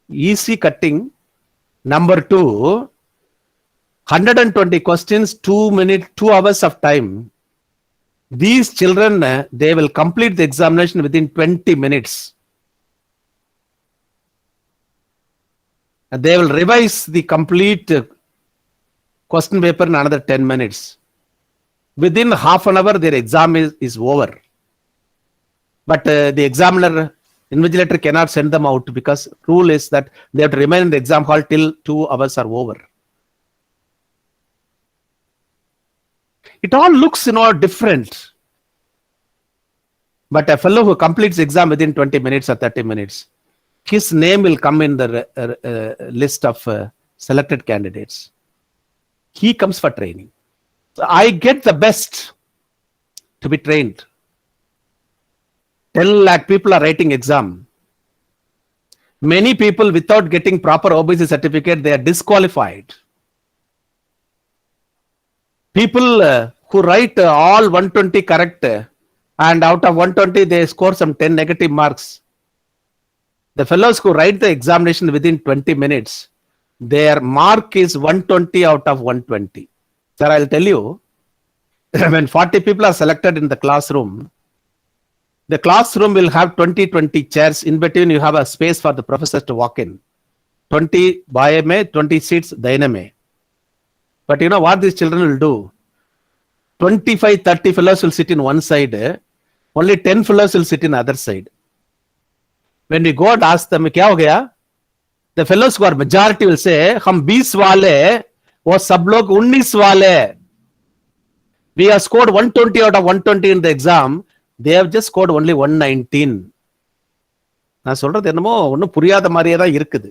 Easy cutting. Number 2, 120 questions, 2 hours of time. These children, they will complete the examination within 20 minutes. And they will revise the complete question paper in another 10 minutes. Within half an hour, their exam is over. But the examiner, invigilator cannot send them out because rule is that they have to remain in the exam hall till 2 hours are over. It all looks, different. But a fellow who completes the exam within 20 minutes or 30 minutes, his name will come in the list of selected candidates. He comes for training. So I get the best to be trained. 10 lakh people are writing exam. Many people without getting proper OBC certificate, they are disqualified. People who write all 120 correct, and out of 120 they score some 10 negative marks. The fellows who write the examination within 20 minutes, their mark is 120 out of 120. Sir, I'll tell you, when 40 people are selected in the classroom, the classroom will have 20 chairs. In between, you have a space for the professors to walk in. 20 baye mein, 20 seats daine mein. But you know what these children will do? 25-30 fellows will sit in one side. Only 10 fellows will sit in the other side. When we go and ask them, kya ho gaya? The fellows who are majority will say, hum 20 wale, wo sab log 19 wale. We have scored 120 out of 120 in the exam. They have just scored only 119. நான் சொல்றது என்னமோ ஒன்னும் புரியாத மாதிரியே தான் இருக்குது.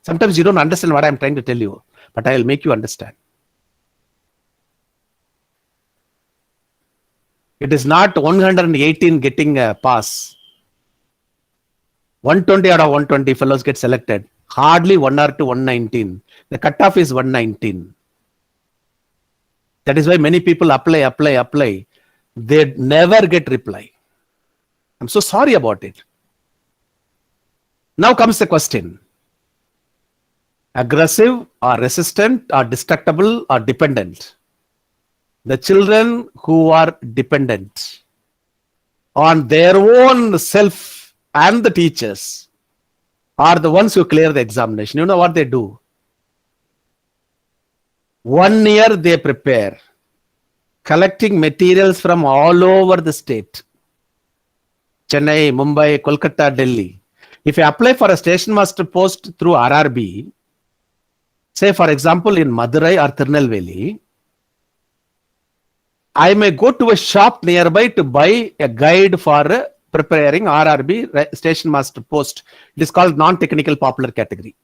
Sometimes you don't understand what I'm trying to tell you, but I will make you understand. It is not 118 getting a pass. 120 out of 120 fellows get selected. Hardly 1 or 2, 119. The cutoff is 119. That is why many people apply. They never get reply. I'm so sorry about it. Now comes the question. Aggressive or resistant or destructible or dependent? The children who are dependent on their own self and the teachers are the ones who clear the examination. You know what they do? 1 year they prepare, collecting materials from all over the state. Chennai, Mumbai, Kolkata, Delhi. If you apply for a station master post through RRB, say for example in Madurai or Tirunelveli, I may go to a shop nearby to buy a guide for preparing RRB station master post. It is called non-technical popular category.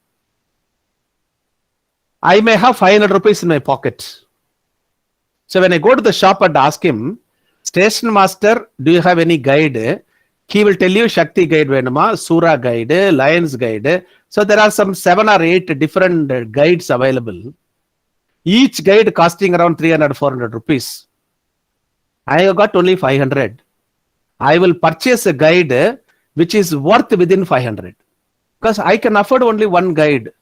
I may have 500 rupees in my pocket. So when I go to the shop and ask him, station master, do you have any guide? He will tell you Shakti guide venuma, Sura guide, Lions guide. So there are some 7 or 8 different guides available. Each guide costing around 300-400 rupees. I have got only 500. I will purchase a guide which is worth within 500 because I can afford only one guide.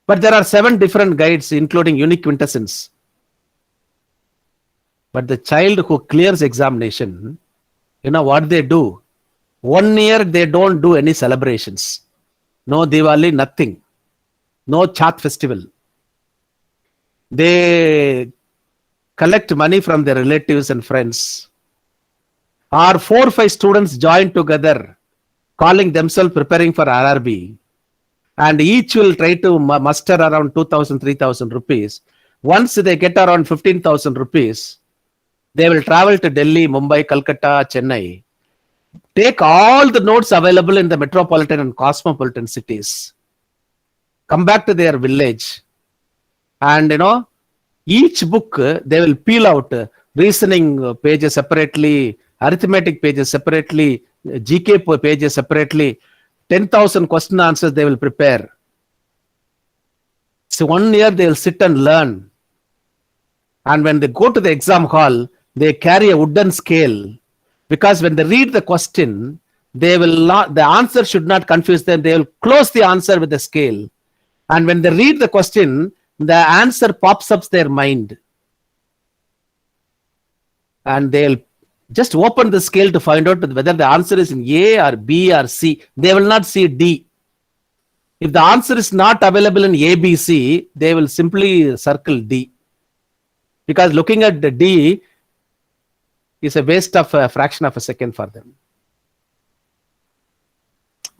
But there are 7 different guides including unique quintessence. But the child who clears examination, you know what they do? 1 year they don't do any celebrations. No Diwali, nothing. No Chat festival. They collect money from their relatives and friends. Or 4 or 5 students join together, calling themselves preparing for RRB. And each will try to muster around 2,000-3,000 rupees. Once they get around 15,000 rupees, they will travel to Delhi, Mumbai, Calcutta, Chennai. Take all the notes available in the metropolitan and cosmopolitan cities. Come back to their village. And each book they will peel out reasoning pages separately, arithmetic pages separately, GK pages separately. 10,000 question answers they will prepare. So 1 year they will sit and learn. And when they go to the exam hall, they carry a wooden scale. Because when they read the question, they will not, the answer should not confuse them. They will close the answer with the scale. And when they read the question, the answer pops up their mind. And they'll just open the scale to find out whether the answer is in A or B or C. They will not see D. If the answer is not available in A, B, C, they will simply circle D. Because looking at the D is a waste of a fraction of a second for them.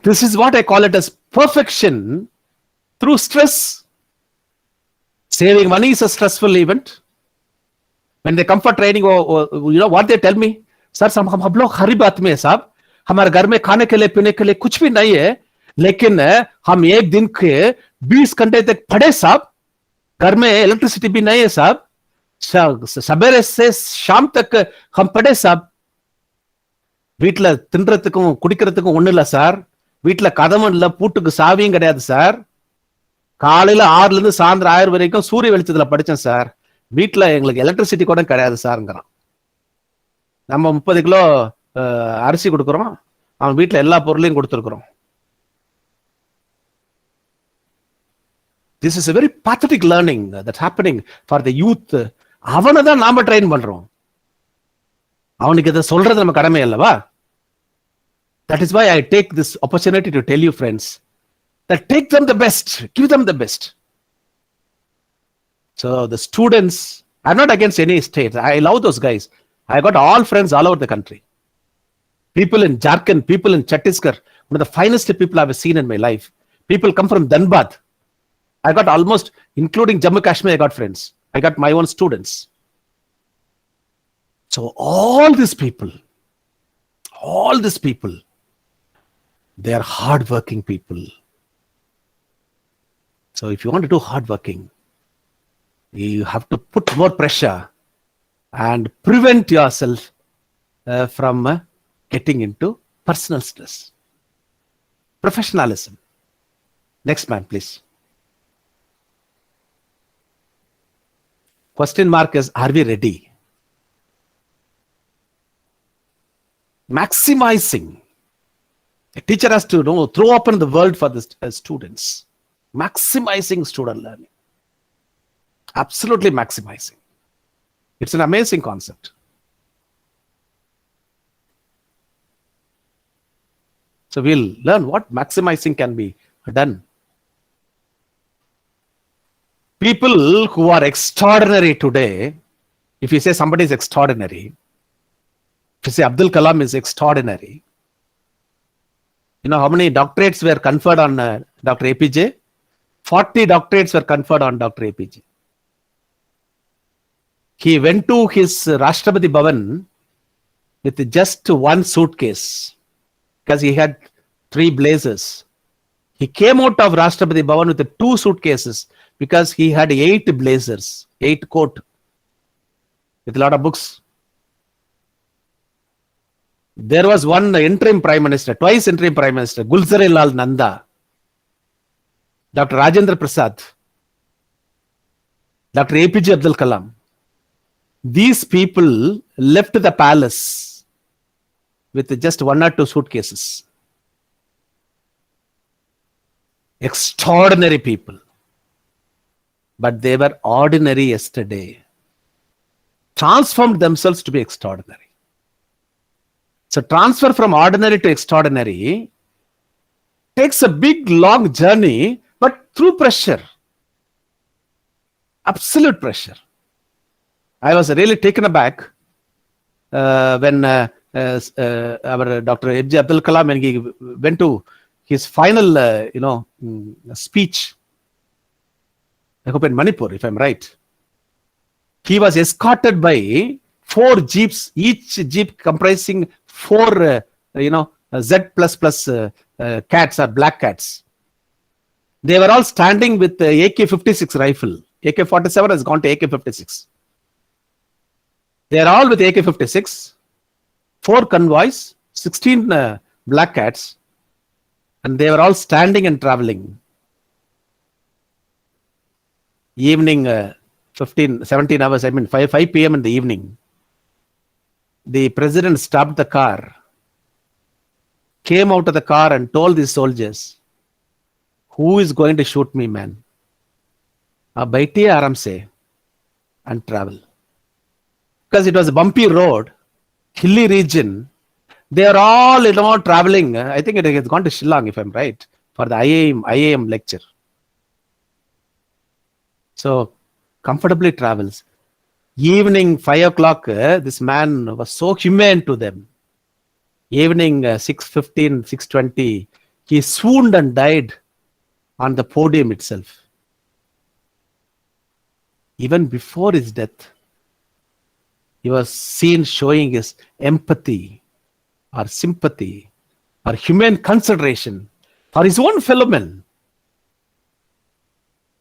This is what I call it as perfection through stress. Saving money is a stressful event. When they come for training, you know what they tell me? Sir, हम लोग हरी बात में है साहब, हमारे घर में खाने के लिए पीने के लिए कुछ भी नहीं है, लेकिन हम एक दिन के 20 घंटे तक पढ़े साहब, घर में इलेक्ट्रिसिटी भी नहीं है साहब, सवेरे से शाम तक हम पढ़े साहब. வீட்டுல தின்றதுக்கும் குடிக்கிறதுக்கும் ஒண்ணு இல்ல சார், வீட்டுல கதவும் இல்ல, பூட்டுக்கு சாவியும் கிடையாது சார், காலையில 6ல இருந்து சாயந்தரம் 6 வரைக்கும் சூரிய வெளிச்சத்துல படிச்சேன் சார், வீட்டுல எங்களுக்கு எலக்ட்ரிசிட்டி கூட கிடையாது சார்ங்கிறான். நம்ம 30 கிலோ அரிசி கொடுக்குறோம், அவன் வீட்டுல எல்லா பொருளையும் கொடுத்துருக்குறோம். This is a very pathetic learning that's happening for the youth. அவனை தான் நாம ட்ரெயின் பண்றோம். அவனுக்கு இதை சொல்றது நம்ம கடமை அல்லவா? That is why I take this opportunity to tell you friends that take them the best, give them the best. So the students, I'm not against any state. I love those guys. I got all friends all over the country. People in Jharkhand, people in Chhattisgarh, one of the finest people I've seen in my life. People come from Dhanbad. I got almost, including Jammu Kashmir, I got friends. I got my own students. So all these people, they are hardworking people. So if you want to do hardworking, you have to put more pressure and prevent yourself from getting into personal stress. Professionalism. Next man, please. Question mark is, are we ready? Maximizing. A teacher has to throw open the world for the students. Maximizing student learning. Absolutely maximizing. It's an amazing concept. So we'll learn what maximizing can be done. People who are extraordinary today, if you say somebody is extraordinary, if you say Abdul Kalam is extraordinary, you know how many doctorates were conferred on Dr. APJ? 40 doctorates were conferred on Dr. APJ. He went to his Rashtrapati Bhavan with just one suitcase because he had 3 blazers. He came out of Rashtrapati Bhavan with 2 suitcases because he had 8 blazers, 8 coat with a lot of books. There was one interim prime minister, twice interim prime minister, Gulzar Lal Nanda, Dr. Rajendra Prasad, Dr. APJ Abdul Kalam. These people left the palace with just 1 or 2 suitcases. Extraordinary people. But they were ordinary yesterday. Transformed themselves to be extraordinary. So transfer from ordinary to extraordinary takes a big, long journey, but through pressure. Absolute pressure. I was really taken aback when our Dr. APJ Abdul Kalam, when he went to his final, speech, I hope in Manipur, if I'm right, he was escorted by 4 jeeps, each jeep comprising 4, Z++ cats or black cats. They were all standing with the AK-56 rifle. AK-47 has gone to AK-56. They are all with AK-56, 4 convoys, 16 black cats, and they were all standing and traveling. Evening, 17 hours, 5 p.m. in the evening. The president stopped the car, came out of the car and told the soldiers, who is going to shoot me, man? Baitiye aaram se and travel. Because it was a bumpy road, hilly region. They are all, traveling. I think it has gone to Shillong, if I'm right, for the IAM lecture. So, comfortably travels. Evening 5 o'clock, this man was so humane to them. Evening 6:15, 6:20, he swooned and died on the podium itself. Even before his death, he was seen showing his empathy or sympathy or humane consideration for his own fellow men.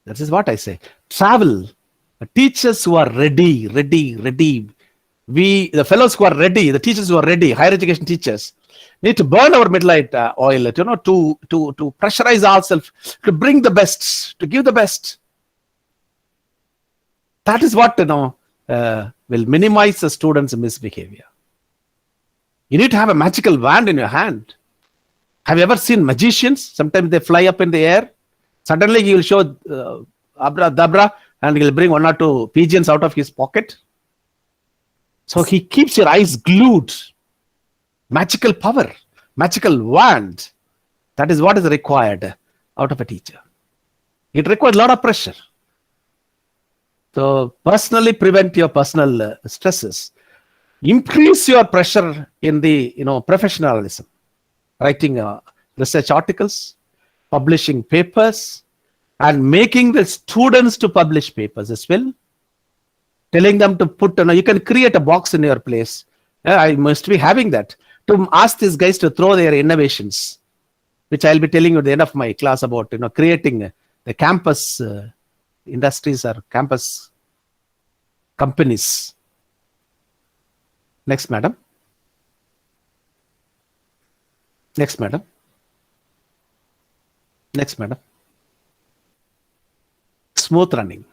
That is what I say. Travel. Teachers who are ready. The fellows who are ready, the teachers who are ready, higher education teachers, need to burn our midnight oil, to pressurize ourselves, to bring the best, to give the best. That is what, will minimize the students' misbehavior. You need to have a magical wand in your hand. Have you ever seen magicians? Sometimes they fly up in the air. Suddenly he will show Abra, and he will bring 1 or 2 pigeons out of his pocket. So he keeps your eyes glued. Magical power, magical wand. That is what is required out of a teacher. It requires a lot of pressure. So personally prevent your personal stresses. Increase your pressure in the professionalism. Writing research articles, publishing papers, and making the students to publish papers as well. Telling them to put, you can create a box in your place. I must be having that. To ask these guys to throw their innovations, which I'll be telling you at the end of my class about, creating the campus industries or campus companies. Next, madam. Next, madam. Smooth running.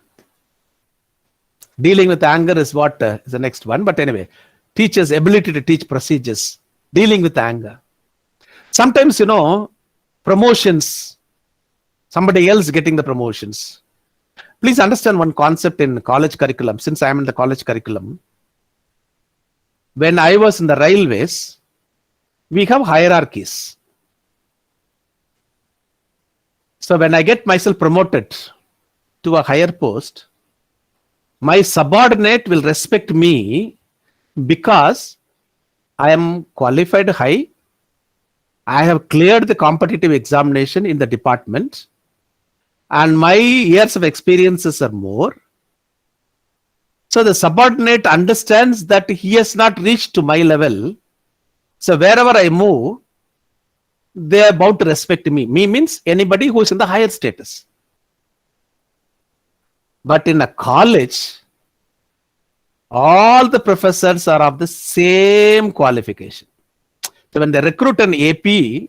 Dealing with anger is what is the next one. But anyway, teachers' ability to teach procedures, dealing with anger. Sometimes, promotions, somebody else getting the promotions. Please understand one concept in college curriculum. Since I am in the college curriculum, when I was in the railways, we have hierarchies. So when I get myself promoted to a higher post, my subordinate will respect me because I am qualified high. I have cleared the competitive examination in the department, and my years of experiences are more. So the subordinate understands that he has not reached to my level. So wherever I move, they are about to respect me. Me means anybody who is in the higher status. But in a college, all the professors are of the same qualification. So when they recruit an AP,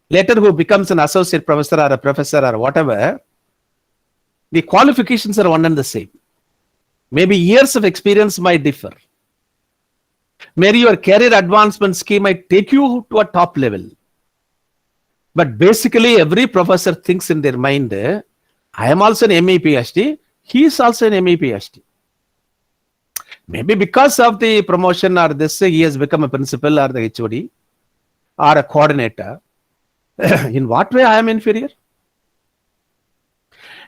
later who becomes an associate professor or a professor or whatever, the qualifications are one and the same. Maybe years of experience might differ. Maybe your career advancement scheme might take you to a top level. But basically, every professor thinks in their mind, I am also an ME PhD, he is also an ME PhD. Maybe because of the promotion or this, he has become a principal or the HOD or a coordinator. In what way I am inferior?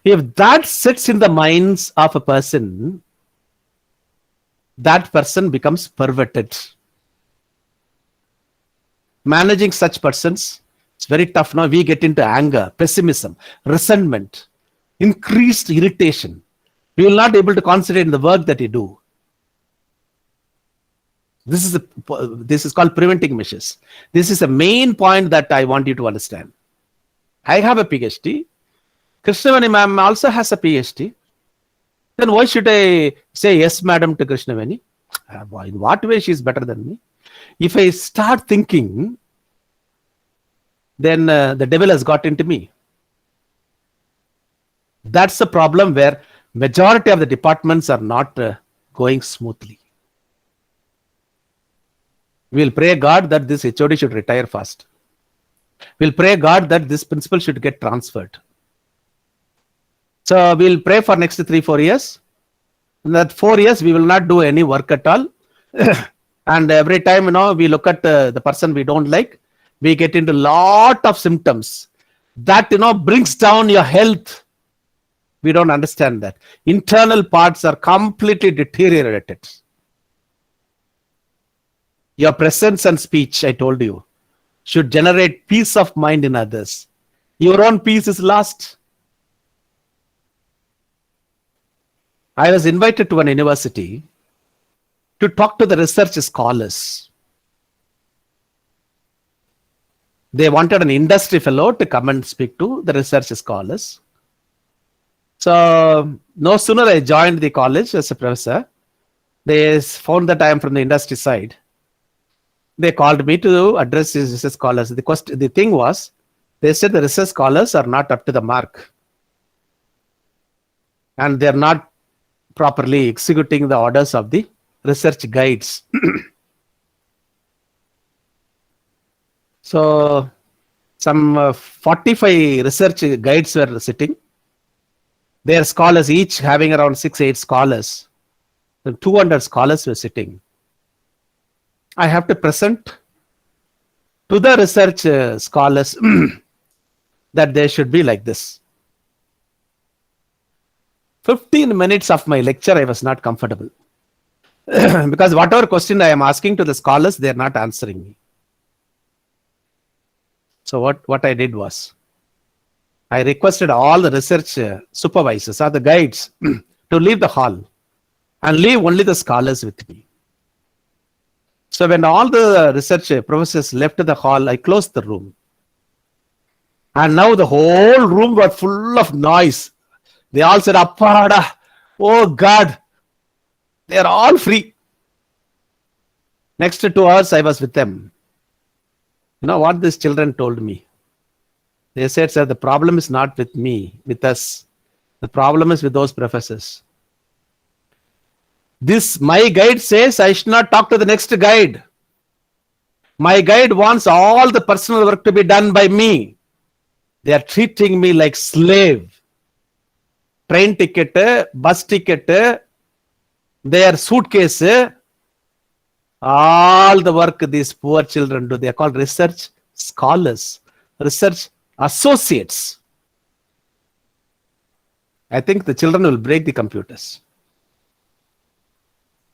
If that sits in the minds of a person, that person becomes perverted. Managing such persons, it's very tough. Now we get into anger, pessimism, resentment, increased irritation. We will not be able to concentrate in the work that you do. This is called preventing measures. This is a main point that I want you to understand. I have a PhD. Krishnaveni ma'am also has a PhD. Then why should I say yes, madam, to Krishnaveni? In what way she is better than me? If I start thinking, then the devil has got into me. That's the problem where majority of the departments are not going smoothly. We'll pray God that this HOD should retire fast. We'll pray God that this principal should get transferred. So we'll pray for next 3-4 years. In that 4 years, we will not do any work at all. And every time, we look at the person we don't like, we get into lot of symptoms that, brings down your health. We don't understand that. Internal parts are completely deteriorated. Your presence and speech, I told you, should generate peace of mind in others. Your own peace is lost. I was invited to an university to talk to the research scholars. They wanted an industry fellow to come and speak to the research scholars. So no sooner I joined the college as a professor, they found that I am from the industry side. They called me to address these research scholars. The thing was, they said the research scholars are not up to the mark. And they are not properly executing the orders of the research guides. So some 45 research guides were sitting. Their scholars, each having around 6-8 scholars. 200 scholars were sitting. I have to present to the research scholars that they should be like this. 15 minutes of my lecture, I was not comfortable. Because whatever question I am asking to the scholars, they are not answering me. So what I did was, I requested all the research supervisors or the guides to leave the hall and leave only the scholars with me. So when all the research professors left the hall, I closed the room. And now the whole room got full of noise. They all said, Appada, oh God, they are all free. Next 2 hours, I was with them. You know what these children told me? They said, sir, the problem is not with me, with us. The problem is with those professors. My guide says I should not talk to the next guide. My guide wants all the personal work to be done by me. They are treating me like slave. Train ticket, bus ticket, their suitcase, all the work these poor children do. They are called research scholars, research associates. I think the children will break the computers.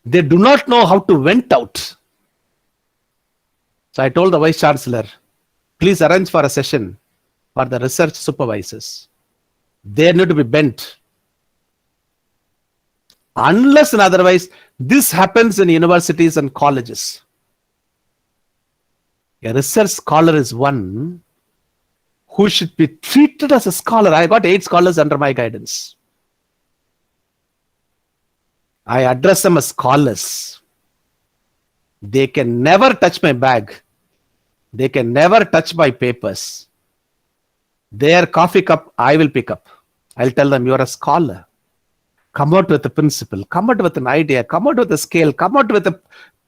They do not know how to vent out. So I told the Vice Chancellor, please arrange for a session for the research supervisors. They need to be bent. Unless and otherwise, this happens in universities and colleges. A research scholar is one who should be treated as a scholar. I got 8 scholars under my guidance. I address them as scholars. They can never touch my bag. They can never touch my papers. Their coffee cup, I will pick up. I'll tell them, you're a scholar. Come out with a principle, come out with an idea, come out with a scale, come out with a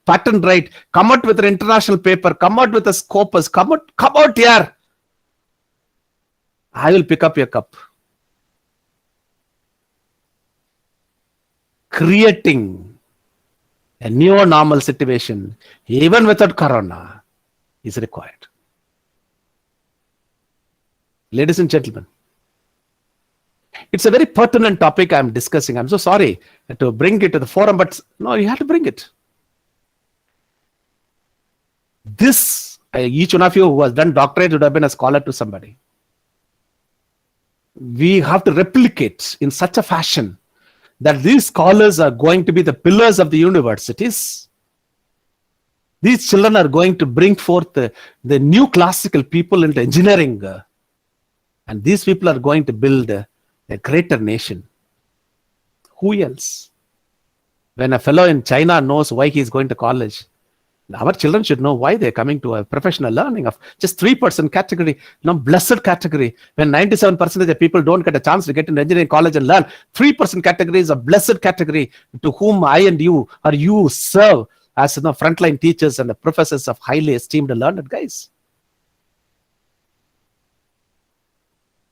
patent right, come out with an international paper, come out with a scopus, come out here. I will pick up your cup. Creating a new normal situation, even without corona, is required. Ladies and gentlemen, it's a very pertinent topic I'm discussing. I'm so sorry to bring it to the forum, but no, you have to bring it. This, each one of you who has done doctorate would have been a scholar to somebody. We have to replicate in such a fashion that these scholars are going to be the pillars of the universities. These children are going to bring forth the new classical people into engineering. And these people are going to build a greater nation. Who else? When a fellow in China knows why he is going to college, our children should know why they're coming to a professional learning of just 3% category, blessed category. When 97% of people don't get a chance to get into engineering college and learn, 3% category is a blessed category to whom I and you or you serve as frontline teachers and the professors of highly esteemed and learned guys.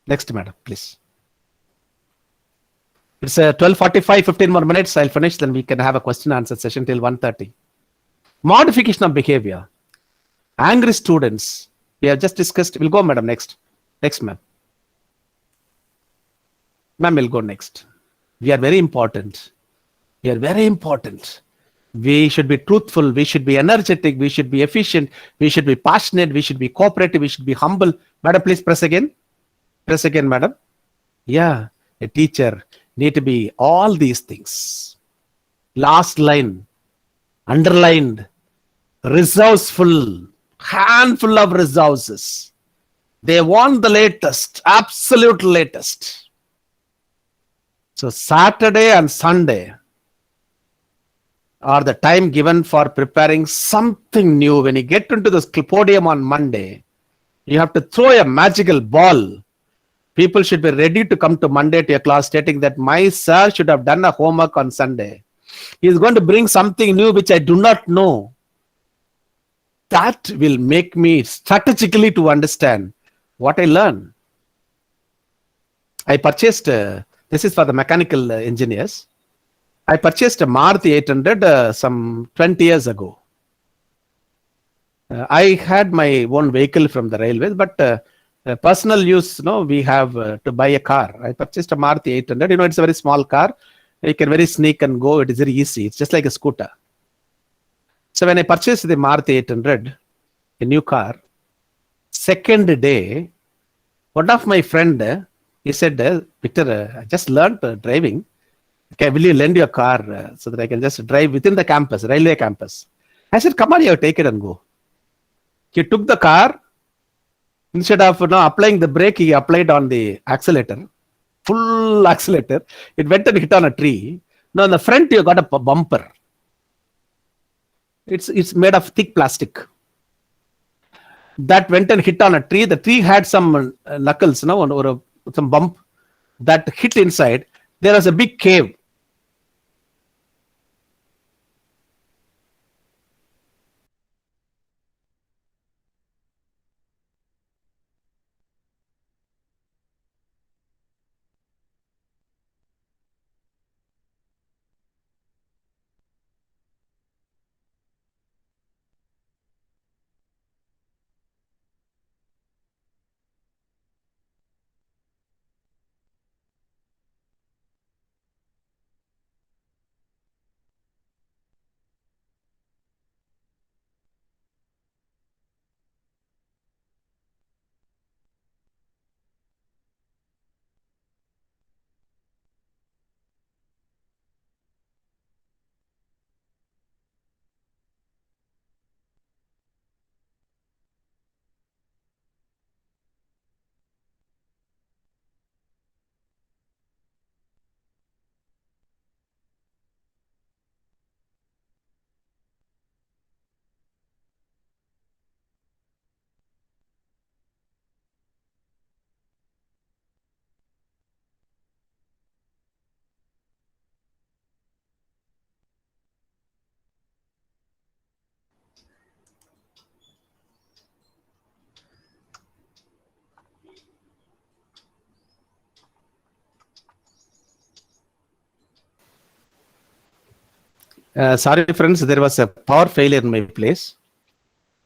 Next, madam, please. It's 12:45, 15 more minutes. I'll finish, then we can have a question and answer session till 1:30. Modification of behavior. Angry students. We have just discussed. We'll go, madam, next. Next, ma'am. Ma'am, we'll go next. We are very important. We are very important. We should be truthful. We should be energetic. We should be efficient. We should be passionate. We should be cooperative. We should be humble. Madam, please press again. Press again, madam. Yeah, a teacher need to be all these things. Last line, underlined, resourceful, handful of resources. They want the latest, absolute latest. So Saturday and Sunday are the time given for preparing something new. When you get into the podium on Monday, you have to throw a magical ball. People should be ready to come to Monday to your class stating that my sir should have done a homework on Sunday. He is going to bring something new which I do not know. That will make me strategically to understand what I learn. I purchased, this is for the mechanical engineers. I purchased a Maruti 800 some 20 years ago. I had my own vehicle from the railways, but personal use, we have to buy a car. I purchased a Maruti 800. It's a very small car. You can very sneak and go. It is very easy. It's just like a scooter. So when I purchased the Maruti 800, a new car, second day, one of my friend, he said, Victor, I just learned driving. Okay, will you lend your car so that I can just drive within the campus, railway campus? I said, come on, you take it and go. He took the car. Instead of applying the brake, he applied on the accelerator, full accelerator. It went and hit on a tree. Now in the front, you got a bumper. It's made of thick plastic. That went and hit on a tree. The tree had some knuckles, or some bump that hit inside. There was a big cave. Sorry, friends, there was a power failure in my place.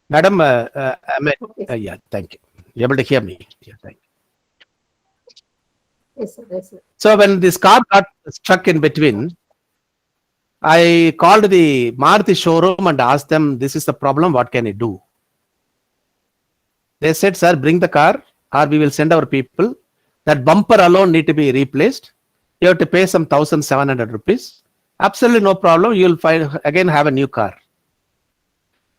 Madam, Okay. yeah, thank you. You able to hear me? Yeah, thank you. Yes, sir. Yes, sir. So when this car got stuck in between, I called the Maruti showroom and asked them, this is the problem, what can I do? They said, sir, bring the car or we will send our people. That bumper alone need to be replaced. You have to pay some 1,700 rupees. Absolutely no problem. You will find again have a new car.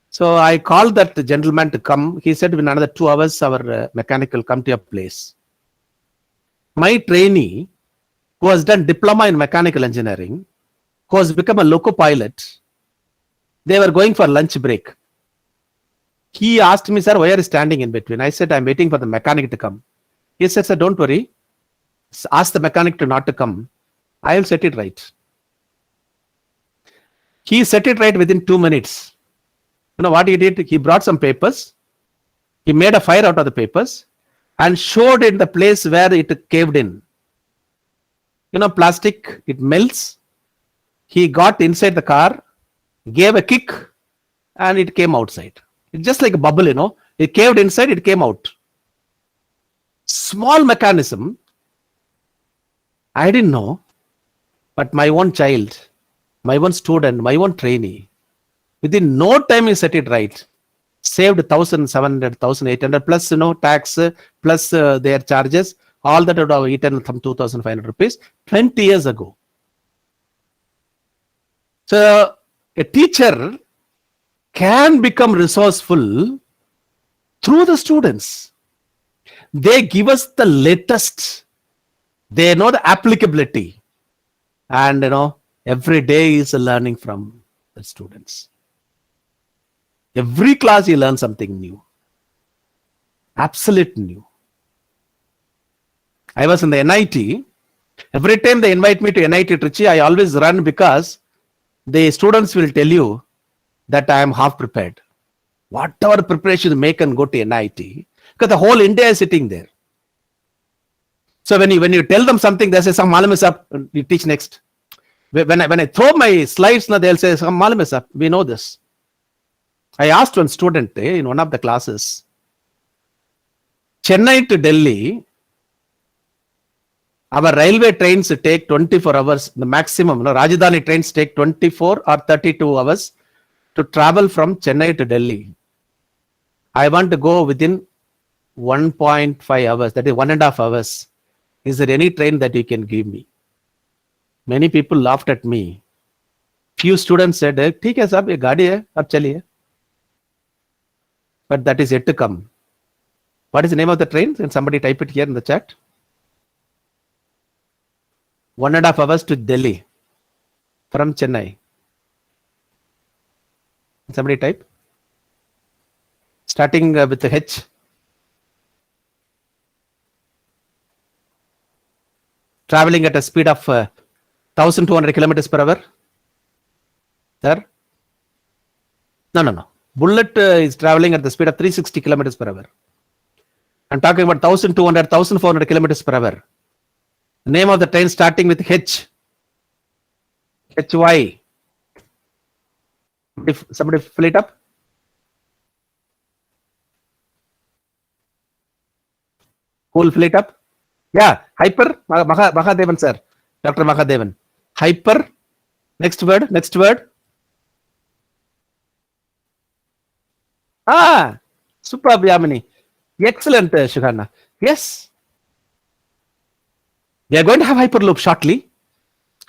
So I called that gentleman to come. He said, in another 2 hours, our mechanic will come to your place. My trainee, who has done diploma in mechanical engineering, who has become a loco pilot, they were going for lunch break. He asked me, sir, why are you standing in between? I said, I'm waiting for the mechanic to come. He said, sir, don't worry. Ask the mechanic to not to come. I will set it right. He set it right within 2 minutes. You know what he did? He brought some papers. He made a fire out of the papers and showed in the place where it caved in. You know, plastic, it melts. He got inside the car, gave a kick, and it came outside. It's just like a bubble, you know. It caved inside, it came out. Small mechanism. I didn't know, but my own child, my own student, my own trainee, within no time he set it right. Saved 1,700, 1,800 plus, you know, tax plus their charges. All that would have eaten some 2,500 rupees 20 years ago. So a teacher can become resourceful through the students. They give us the latest. They know the applicability. And, you know, every day is a learning from the students. Every class you learn something new. Absolute new. I was in the NIT. Every time they invite me to NIT Trichy, I always run because the students will tell you that I am half prepared. Whatever preparation you make and go to NIT, because the whole India is sitting there. So when you tell them something, they say, some malam is up, you teach next. When I throw my slides, they'll say, some malam is up, we know this. I asked one student in one of the classes, Chennai to Delhi, our railway trains take 24 hours, the maximum. You know, Rajdhani trains take 24 or 32 hours to travel from Chennai to Delhi. I want to go within 1.5 hours, that is 1.5 hours. Is there any train that you can give me? Many people laughed at me. Few students said, "ठीक है साहब, ये गाड़ी है, अब चलिए." But that is yet to come. What is the name of the train? Can somebody type it here in the chat? 1.5 hours to Delhi from Chennai. Somebody type. Starting with the H. Traveling at a speed of 1,200 kilometers per hour. Sir? No. Bullet is traveling at the speed of 360 kilometers per hour. I'm talking about 1,200, 1,400 kilometers per hour. The name of the train starting with H. HY. If somebody fill it up. Who will fill it up? Yeah, Hyper. Mahadevan, sir. Dr. Mahadevan. Hyper. Next word. Superb, Yamini. Excellent, Shukhana. Yes. We are going to have Hyperloop shortly.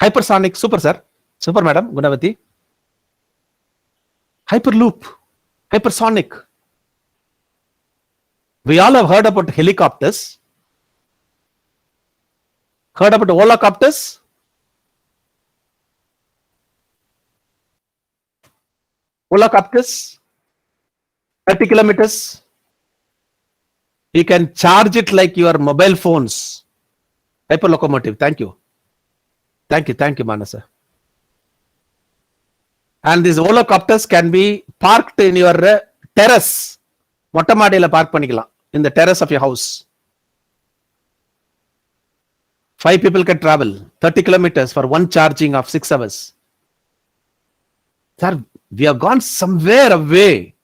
Hypersonic. Super, sir. Super, madam. Gunavati. Hyperloop. Hypersonic. We all have heard about helicopters. Heard about volocopters? Volocopters, 30 kilometers. You can charge it like your mobile phones. Hyper locomotive. Thank you, Manasa. And these volocopters can be parked in your terrace. Motta maadiyila park panikalam in the terrace of your house. 5 people can travel 30 kilometers for one charging of 6 hours. Sir, we have gone somewhere away.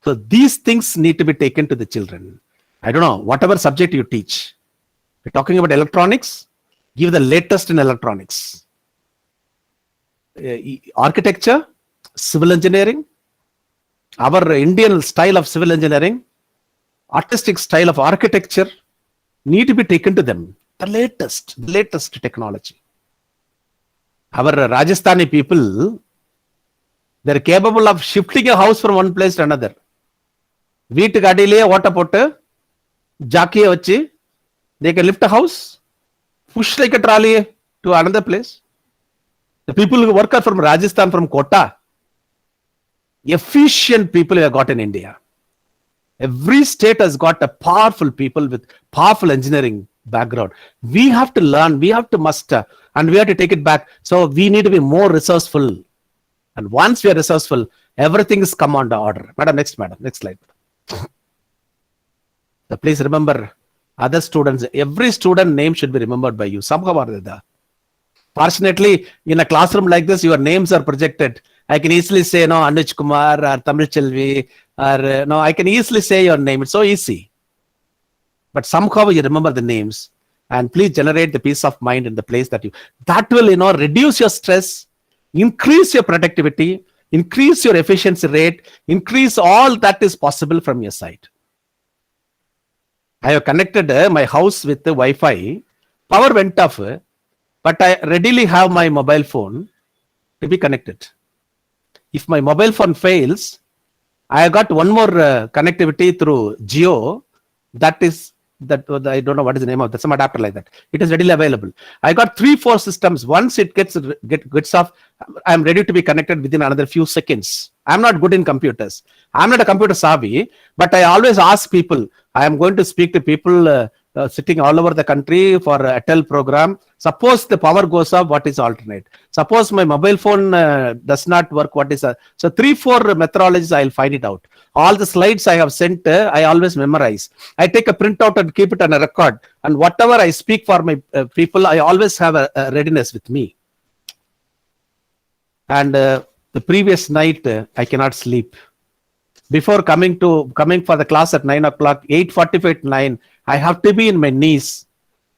So these things need to be taken to the children. I don't know, whatever subject you teach. We're talking about electronics, give the latest in electronics. Architecture, civil engineering, our Indian style of civil engineering, artistic style of architecture need to be taken to them. The latest technology. Our Rajasthani people, they're capable of shifting a house from one place to another. வீட்டுக்கு அடியிலேயே ஓட்ட போட்டு ஜாக்கியை வச்சு they can lift a house, push like a trolley to another place. The people who work are from Rajasthan, from Kota, efficient people we have got in India. Every state has got a powerful people with powerful engineering background. We have to learn, we have to master, and we have to take it back. So we need to be more resourceful. And once we are resourceful, everything is come under order. Madam, next slide. So please remember other students. Every student name should be remembered by you. Somehow or other. Fortunately, in a classroom like this, your names are projected. I can easily say, no, Anuj Kumar or Tamil Chelvi, or no, I can easily say your name. It's so easy. But somehow you remember the names, and please generate the peace of mind in the place that will, reduce your stress, increase your productivity, increase your efficiency rate, increase all that is possible from your side. I have connected my house with the Wi-Fi. Power went off, but I readily have my mobile phone to be connected. If my mobile phone fails, I got one more connectivity through Jio. That I don't know what is the name of that, some adapter like that. It is readily available. I got 3-4 systems. Once it gets off, I'm ready to be connected within another few seconds. I'm not good in computers. I'm not a computer savvy, but I always ask people. I am going to speak to people sitting all over the country for a TEL program. Suppose the power goes off, what is alternate? Suppose my mobile phone does not work, what is so 3-4 methodologies, I'll find it out. All the slides I have sent, I always memorize. I take a printout and keep it on a record. And whatever I speak for my people, I always have a readiness with me. And the previous night, I cannot sleep. Before coming for the class at 9 o'clock, 8:45 to 9, I have to be in my knees,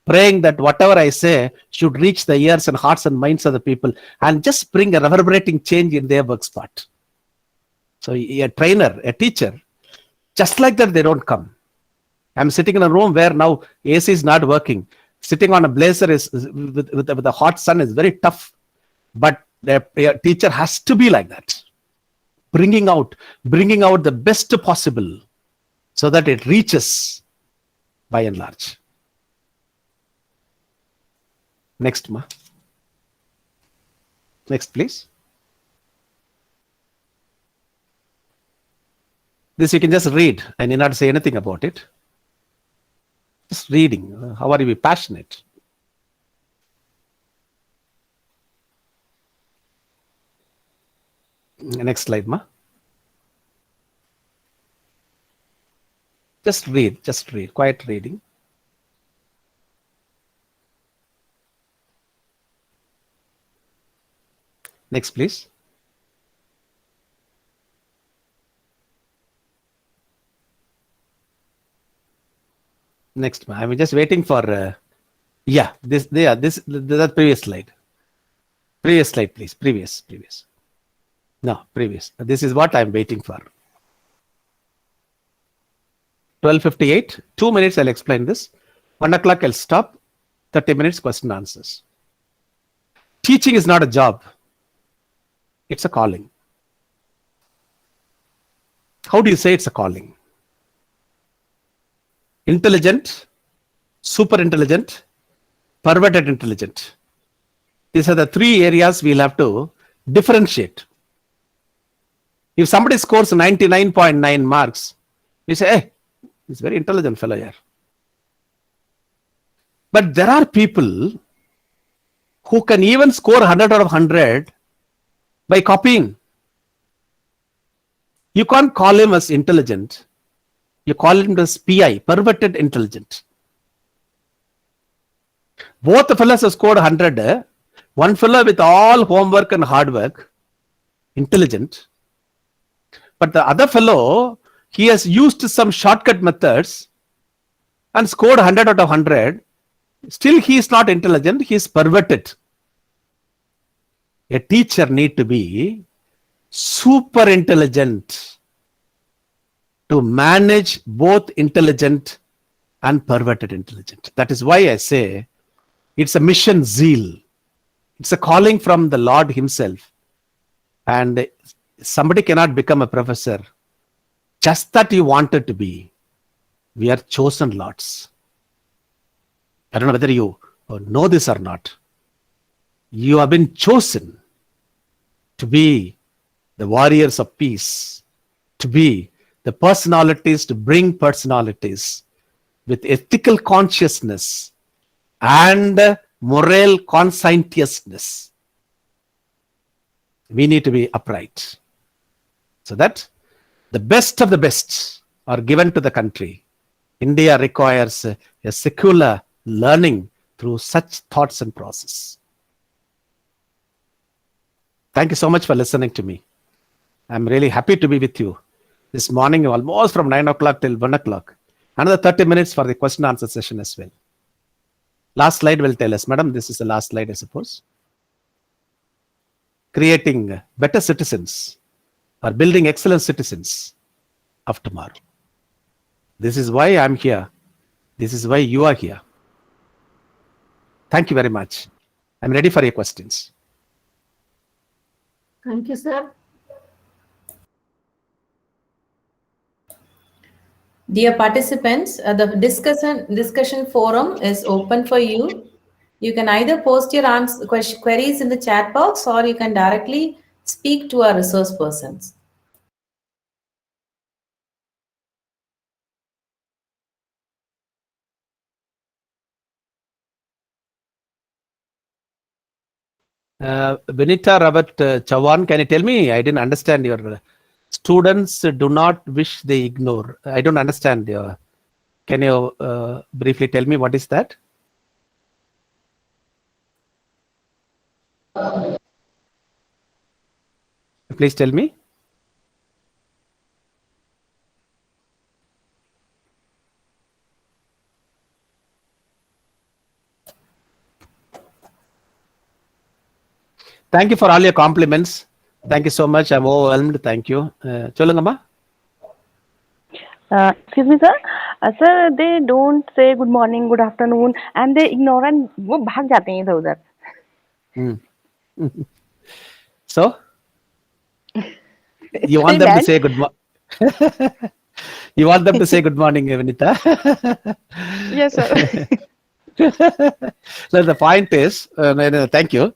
praying that whatever I say should reach the ears and hearts and minds of the people and just bring a reverberating change in their work spot. So a trainer, a teacher, just like that, they don't come. I'm sitting in a room where now AC is not working. Sitting on a blazer is with the hot sun is very tough. But a teacher has to be like that. Bringing out the best possible so that it reaches by and large. Next, ma. Next, please. This you can just read. I need not say anything about it. Just reading. How are you passionate? Next slide, ma. Just read, quiet reading. Next, please. Next, I'm just waiting for, that previous slide. Previous slide, please. Previous. No, previous. This is what I'm waiting for. 12:58, 2 minutes I'll explain this. 1 o'clock I'll stop. 30 minutes question answers. Teaching is not a job. It's a calling. How do you say it's a calling? Intelligent, super intelligent, perverted intelligent. These are the 3 areas we'll have to differentiate. If somebody scores 99.9 marks, we say, hey, he's a very intelligent fellow here. But there are people who can even score 100 out of 100 by copying. You can't call him as intelligent. You call him as PI, perverted intelligent. Both the fellows have scored 100. One fellow with all homework and hard work, intelligent. But the other fellow, he has used some shortcut methods and scored 100 out of 100. Still, he is not intelligent. He is perverted. A teacher need to be super intelligent to manage both intelligent and perverted intelligent. That is why I say it's a mission zeal. It's a calling from the Lord himself. And somebody cannot become a professor just that you wanted to be. We are chosen lots. I don't know whether you know this or not. You have been chosen to be the warriors of peace, to be the personalities, to bring personalities with ethical consciousness and moral conscientiousness. We need to be upright so that the best of the best are given to the country. India requires a secular learning through such thoughts and process. Thank you so much for listening to me. I'm really happy to be with you this morning, almost from 9 o'clock till 1 o'clock. Another 30 minutes for the question answer session as well. Last slide will tell us. Madam, this is the last slide, I suppose. Creating better citizens or building excellent citizens of tomorrow. This is why I'm here. This is why you are here. Thank you very much. I'm ready for your questions. Thank you, sir. Dear participants, the discussion forum is open for you. You can either post your queries in the chat box or you can directly speak to our resource persons. Vinita Robert Chavan, can you tell me? I didn't understand your students do not wish, they ignore. I don't understand. Can you briefly tell me what is that? Please tell me. Thank you for all your compliments. Thank you so much. I'm overwhelmed. Thank you. Cholungama. Excuse me, sir. Sir, they don't say good morning, good afternoon, and they ignore and वो भाग जाते हैं इधर उधर. So, you want them to say good morning? You want them to say good morning, Vinita? Yes, sir. So the point is, thank you.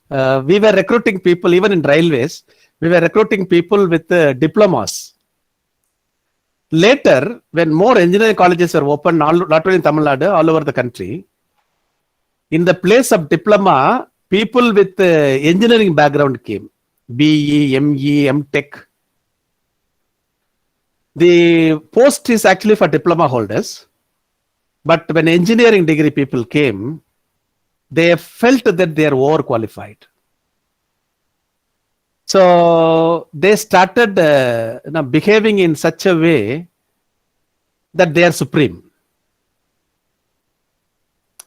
We were recruiting people, even in railways, we were recruiting people with diplomas. Later, when more engineering colleges were opened, not only in Tamil Nadu, all over the country, in the place of diploma, people with engineering background came. BE, ME, MTech. The post is actually for diploma holders. But when engineering degree people came, they felt that they are overqualified. So they started behaving in such a way that they are supreme.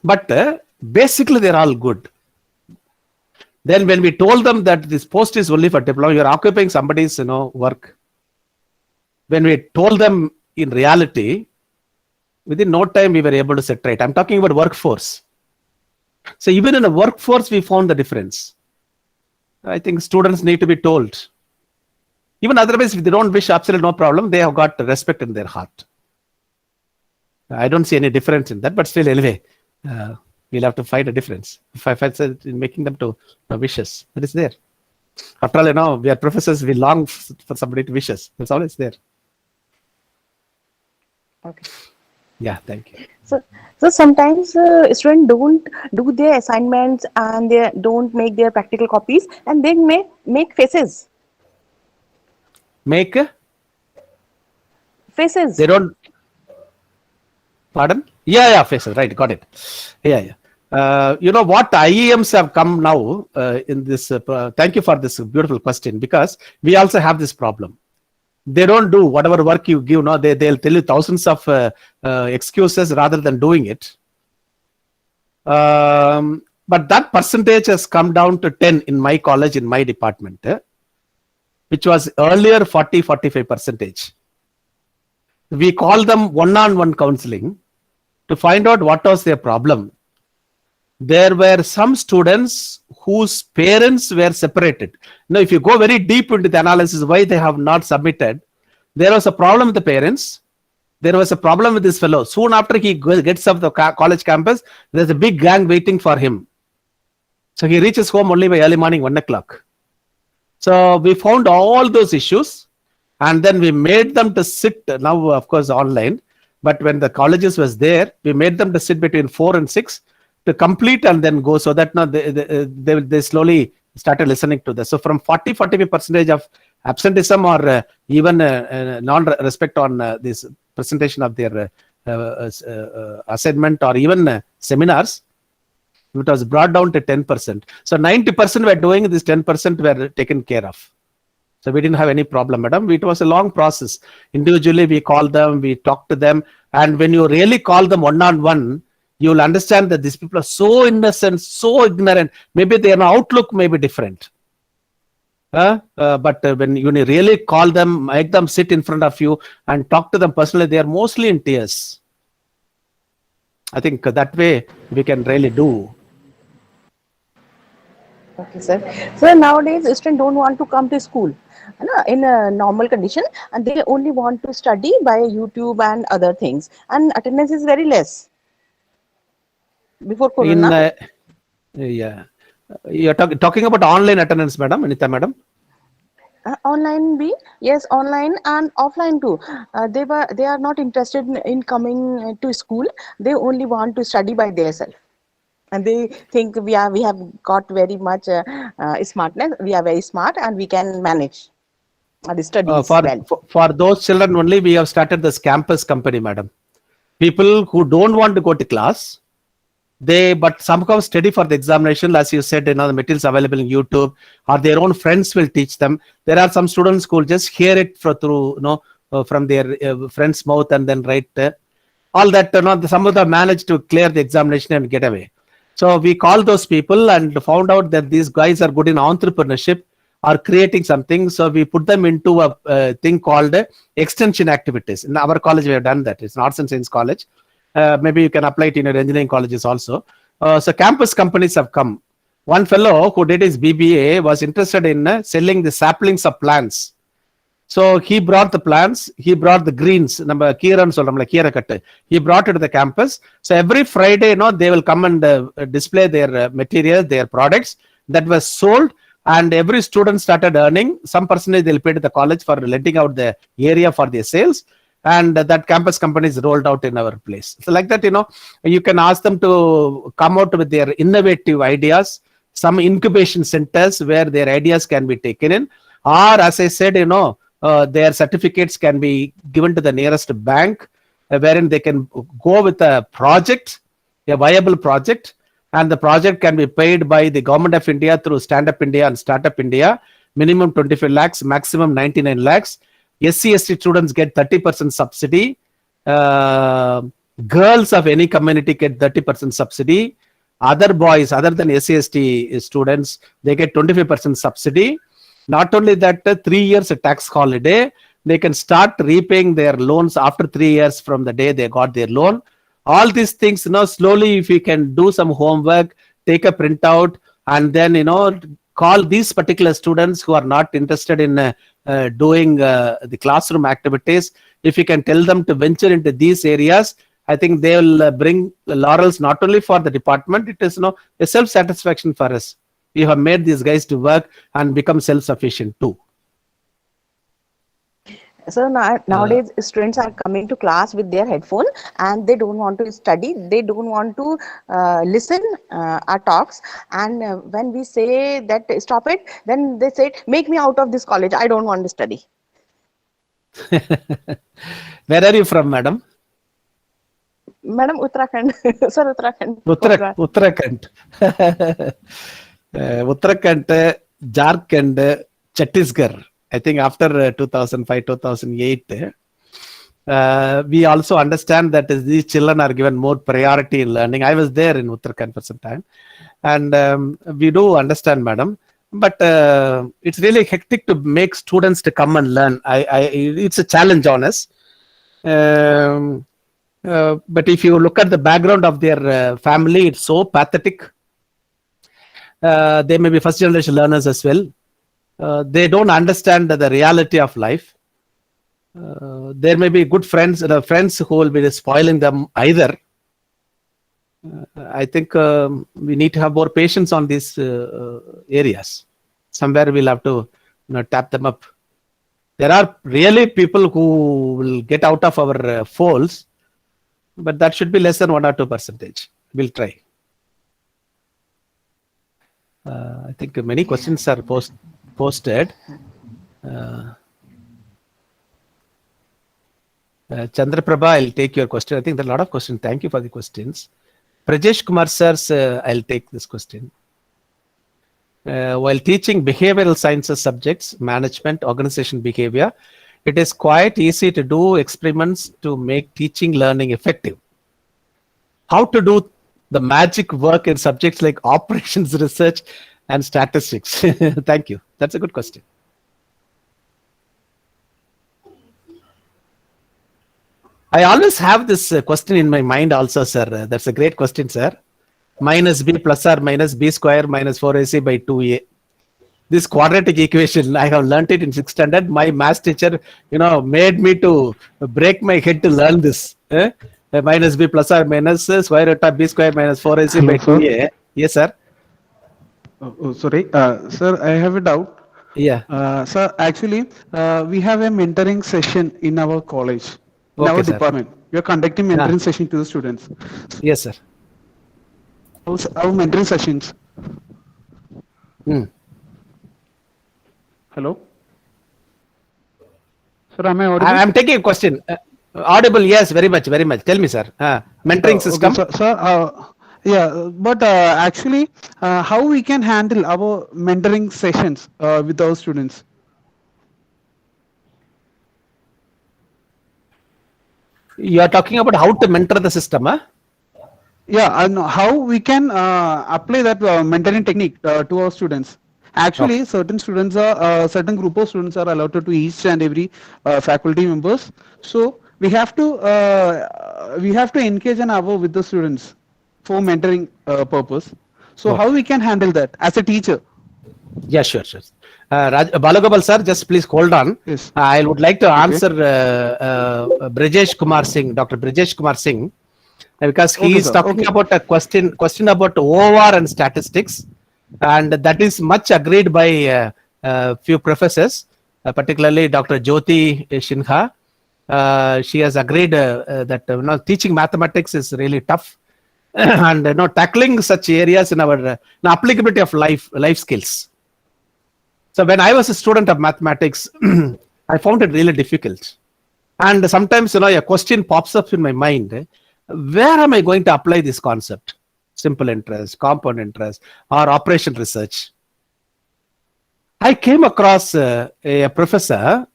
But basically they are all good. Then when we told them that this post is only for diploma, you are occupying somebody's work. When we told them in reality, within no time we were able to set right. I'm talking about workforce. So even in a workforce, we found the difference. I think students need to be told. Even otherwise, if they don't wish, absolutely no problem. They have got respect in their heart. I don't see any difference in that, but still, anyway, we'll have to find a difference. If I said in making them to wishes, that is there. After all, we are professors. We long for somebody to wish us. That's always there. Okay. Yeah, thank you. So sometimes students don't do their assignments and they don't make their practical copies and they may make faces. Make Faces. They don't. Pardon? Yeah, faces. Right, got it. Yeah. You know what IEMs have come now in this. Thank you for this beautiful question, because we also have this problem. They don't do whatever work you give. No, they'll tell you thousands of excuses rather than doing it. But that percentage has come down to 10 in my college, in my department, which was earlier 40-45%. We call them one-on-one counseling to find out what was their problem. There were some students whose parents were separated. Now, if you go very deep into the analysis why they have not submitted, there was a problem with the parents. There was a problem with this fellow. Soon after he gets off the college campus, there's a big gang waiting for him. So he reaches home only by early morning, 1 o'clock. So we found all those issues, and then we made them to sit, now of course online, but when the colleges was there, we made them to sit between 4 and 6 to complete and then go, so that now they slowly started listening to this. So from 40-45% of absenteeism or even non-respect on this presentation of their assignment or even seminars, it was brought down to 10%. So 90% were doing this, 10% were taken care of. So we didn't have any problem, madam. It was a long process. Individually, we called them, we talked to them. And when you really call them one-on-one, you'll understand that these people are so innocent, so ignorant. Maybe their outlook may be different. But when you really call them, make them sit in front of you and talk to them personally, they are mostly in tears. I think that way we can really do. Okay, sir. So nowadays, students don't want to come to school in a normal condition, and they only want to study by YouTube and other things, and attendance is very less. Before Corona. Yeah, you're talking about online attendance, madam, Anita, madam. Online be yes, online and offline too. They are not interested in coming to school. They only want to study by themselves. And they think we have got very much smartness. We are very smart and we can manage the studies for those children only, we have started this campus company, madam. People who don't want to go to class, but somehow study for the examination, as you said, the materials available in YouTube, or their own friends will teach them. There are some students who will just hear it through from their friend's mouth and then write all that. Some of them managed to clear the examination and get away. So we called those people and found out that these guys are good in entrepreneurship or creating something. So we put them into a thing called extension activities. In our college, we have done that. It's an arts and science college. Maybe you can apply it in your engineering colleges also. So campus companies have come. One fellow who did his BBA was interested in selling the saplings of plants. So he brought the plants, he brought the greens, number Kiran solramla Kira katte. He brought it to the campus. So every Friday, they will come and display their materials, their products that were sold, and every student started earning. Some percentage they'll pay to the college for letting out the area for their sales. And that campus company is rolled out in our place. So like that, you can ask them to come out with their innovative ideas, some incubation centers where their ideas can be taken in, or as I said, their certificates can be given to the nearest bank, wherein they can go with a project, a viable project, and the project can be paid by the government of India through Stand Up India and Startup India, minimum 25 lakhs, maximum 99 lakhs. SC/ST students get 30% subsidy. Girls of any community get 30% subsidy. Other boys, other than SC/ST students, they get 25% subsidy. Not only that, 3 years a tax holiday. They can start repaying their loans after 3 years from the day they got their loan. All these things, slowly, if you can do some homework, take a printout, and then, call these particular students who are not interested in doing the classroom activities. If you can tell them to venture into these areas, I think they will bring laurels not only for the department, it is a self-satisfaction for us. We have made these guys to work and become self-sufficient too. So nowadays students are coming to class with their headphone and they don't want to study. They don't want to listen our talks. And when we say that stop it, then they say, make me out of this college. I don't want to study. Where are you from, madam? Madam, Uttarakhand. Sir, Uttarakhand. Uttarakhand. Uttarakhand, Jharkhand, Chhattisgarh. I think after 2005, 2008, we also understand that these children are given more priority in learning. I was there in Uttarakhand for some time, and we do understand, madam. But it's really hectic to make students to come and learn. It's a challenge on us. But if you look at the background of their family, it's so pathetic. They may be first generation learners as well. They don't understand the reality of life. There may be good friends, friends who will be spoiling them either. I think we need to have more patience on these areas. Somewhere we'll have to tap them up. There are really people who will get out of our folds, but that should be less than 1 or 2%. We'll try. I think many questions are posted. Chandraprabha, I'll take your question. I think there are a lot of questions. Thank you for the questions. Prajesh Kumar sirs, I'll take this question. While teaching behavioral sciences subjects, management, organization behavior, it is quite easy to do experiments to make teaching learning effective. How to do the magic work in subjects like operations research and statistics? Thank you. That's a good question. I always have this question in my mind also, sir. That's a great question, sir. Minus b plus or minus b square minus 4ac by 2a. This quadratic equation, I have learnt it in 6th standard. My math teacher, made me to break my head to learn this. Minus b plus or minus square root of b square minus 4ac by 2a. Yes, sir. Sorry, sir, I have a doubt. Yeah. Sir, actually, we have a mentoring session in our college, in Okay, our sir. department. We are conducting mentoring session to the students. Yes, sir. Our mentoring sessions. Hello? Sir, am I audible? I'm taking a question. Audible, yes, very much, very much. Tell me, sir. Mentoring system. Okay, sir, yeah, but actually, how we can handle our mentoring sessions with our students? You are talking about how to mentor the system, huh? Yeah, and how we can apply that mentoring technique to our students. Actually, certain students are certain group of students are allotted to each and every faculty members. So we have to engage an hour with the students for mentoring purpose. So how we can handle that as a teacher? Yeah, sure. Balagopal sir, just please hold on. Yes. I would like to answer Brajesh Kumar Singh, Dr. Brajesh Kumar Singh, because he is talking about a question about OR and statistics, and that is much agreed by few professors, particularly Dr. Jyoti Sinha. She has agreed that teaching mathematics is really tough, and tackling such areas in our applicability of life skills. So when I was a student of mathematics, I found it really difficult. And sometimes, a question pops up in my mind. Where am I going to apply this concept? Simple interest, compound interest, or operation research. I came across a professor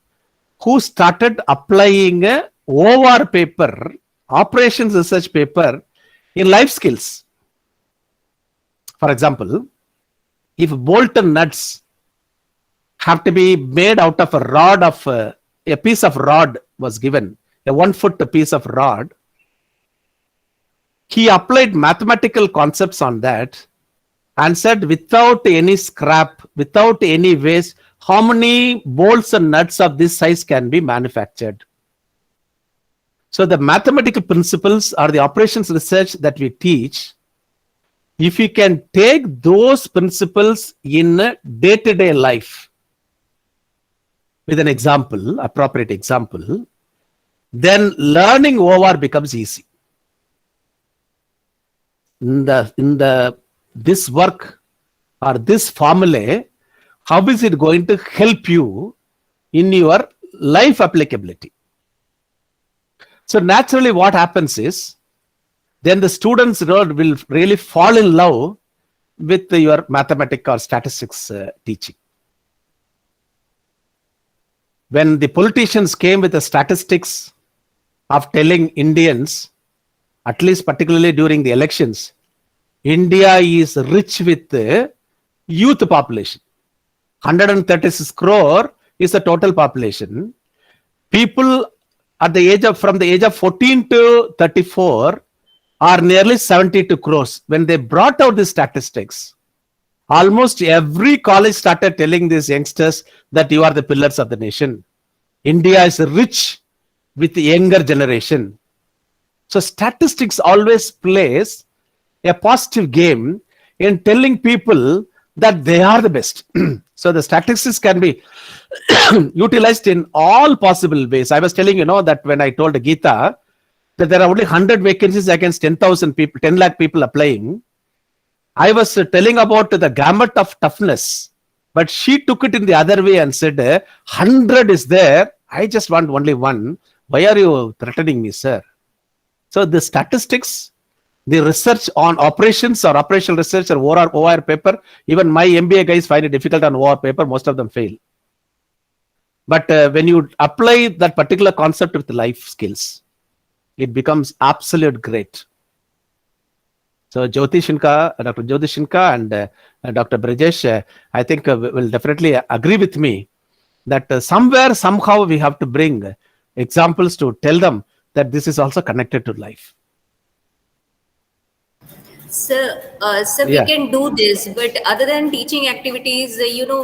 who started applying a OR paper, operations research paper, in life skills. For example, if bolt and nuts have to be made out of a piece of rod was given, a 1 foot piece of rod, he applied mathematical concepts on that and said, without any scrap, without any waste, how many bolts and nuts of this size can be manufactured? So the mathematical principles or the operations research that we teach, if you can take those principles in day-to-day life, with an example, appropriate example, then learning OR becomes easy. This work or this formula, how is it going to help you in your life applicability? So naturally what happens is, then the students will really fall in love with your mathematics or statistics teaching. When the politicians came with the statistics of telling Indians, at least particularly during the elections, India is rich with the youth population. 136 crore is the total population. People at the age of, from the age of 14 to 34 are nearly 72 crores. When they brought out the statistics, almost every college started telling these youngsters that you are the pillars of the nation. India is rich with the younger generation. So statistics always plays a positive game in telling people that they are the best. So the statistics can be utilized in all possible ways. I was telling that when I told Geeta that there are only 100 vacancies against 10,000 people, 10 lakh people applying, I was telling about the gamut of toughness, but she took it in the other way and said, 100 is there, I just want only one. Why are you threatening me, sir? So the statistics, the research on operations or operational research or OR paper, even my MBA guys find it difficult on OR paper, most of them fail. But when you apply that particular concept with life skills, it becomes absolute great. So Dr. Jyotishinka and Dr. Brajesh, I think will definitely agree with me that somewhere, somehow we have to bring examples to tell them that this is also connected to life. Sir, Yeah. we can do this, but other than teaching activities,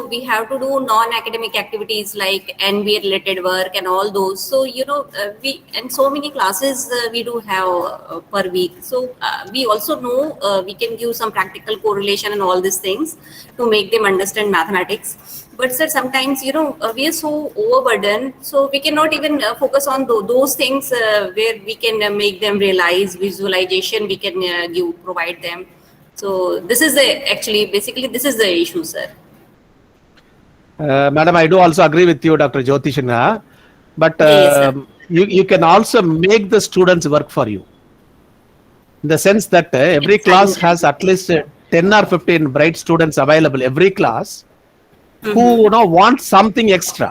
we have to do non-academic activities like NBA related work and all those. So, we and so many classes we do have per week. So we also know we can give some practical correlation and all these things to make them understand mathematics. But sir, sometimes, we are so overburdened, so we cannot even focus on those things where we can make them realize visualization, we can provide them. So this is basically this is the issue, sir. Madam, I do also agree with you, Dr. Jyotishinka, but Yes, sir. you can also make the students work for you. In the sense that every class has at least 10 or 15 bright students available, every class, who want something extra.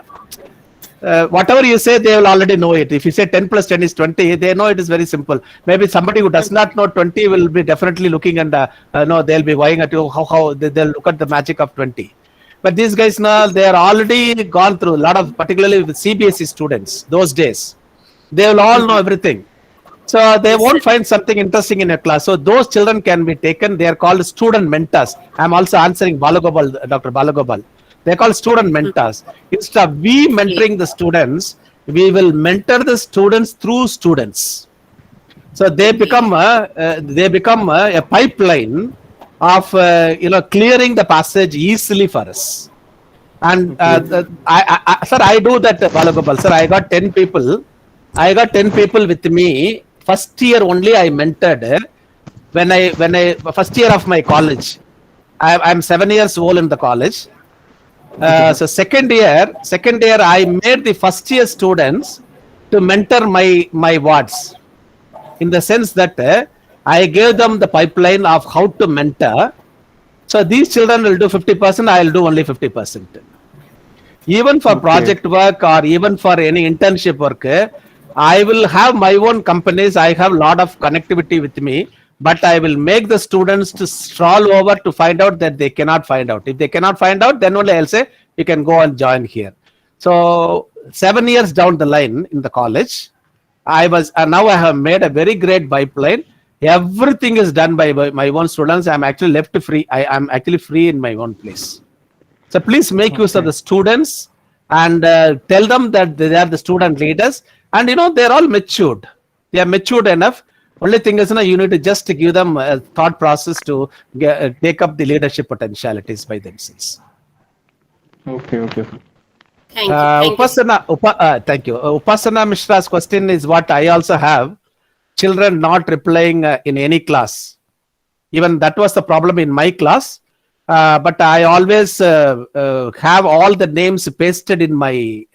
Whatever you say, they will already know it. If you say 10 plus 10 is 20, they know it is very simple. Maybe somebody who does not know 20 will be definitely looking and they'll be vying at you how they'll look at the magic of 20. But these guys now, they are already gone through a lot of, particularly with CBSE students those days. They will all know everything. So they won't find something interesting in a class. So those children can be taken. They are called student mentors. I'm also answering Balagopal, Dr. Balagopal. They're called student mentors. Instead of we mentoring the students, we will mentor the students through students. So they become a pipeline of clearing the passage easily for us. And sir, I do that, Balagopal. Sir, I got 10 people. With me. First year only I mentored. When I first year of my college, I'm 7 years old in the college. So second year I made the first year students to mentor my wards, in the sense that I gave them the pipeline of how to mentor. So these children will do 50%, I'll do only 50%. Even for project work or even for any internship work, I will have my own companies. I have a lot of connectivity with me, but I will make the students to stroll over to find out that they cannot find out. If they cannot find out, then only I'll say, you can go and join here. So 7 years down the line in the college, now I have made a very great pipeline. Everything is done by my own students. I'm actually left free. I'm actually free in my own place. So please make use of the students and tell them that they are the student leaders. And they're all matured. They are matured enough. Only thing is, you need to just give them a thought process to take up the leadership potentialities by themselves. Okay. Thank you. Thank Thank you. Upasana Mishra's question is what I also have. Children not replying in any class. Even that was the problem in my class. But I always have all the names pasted in my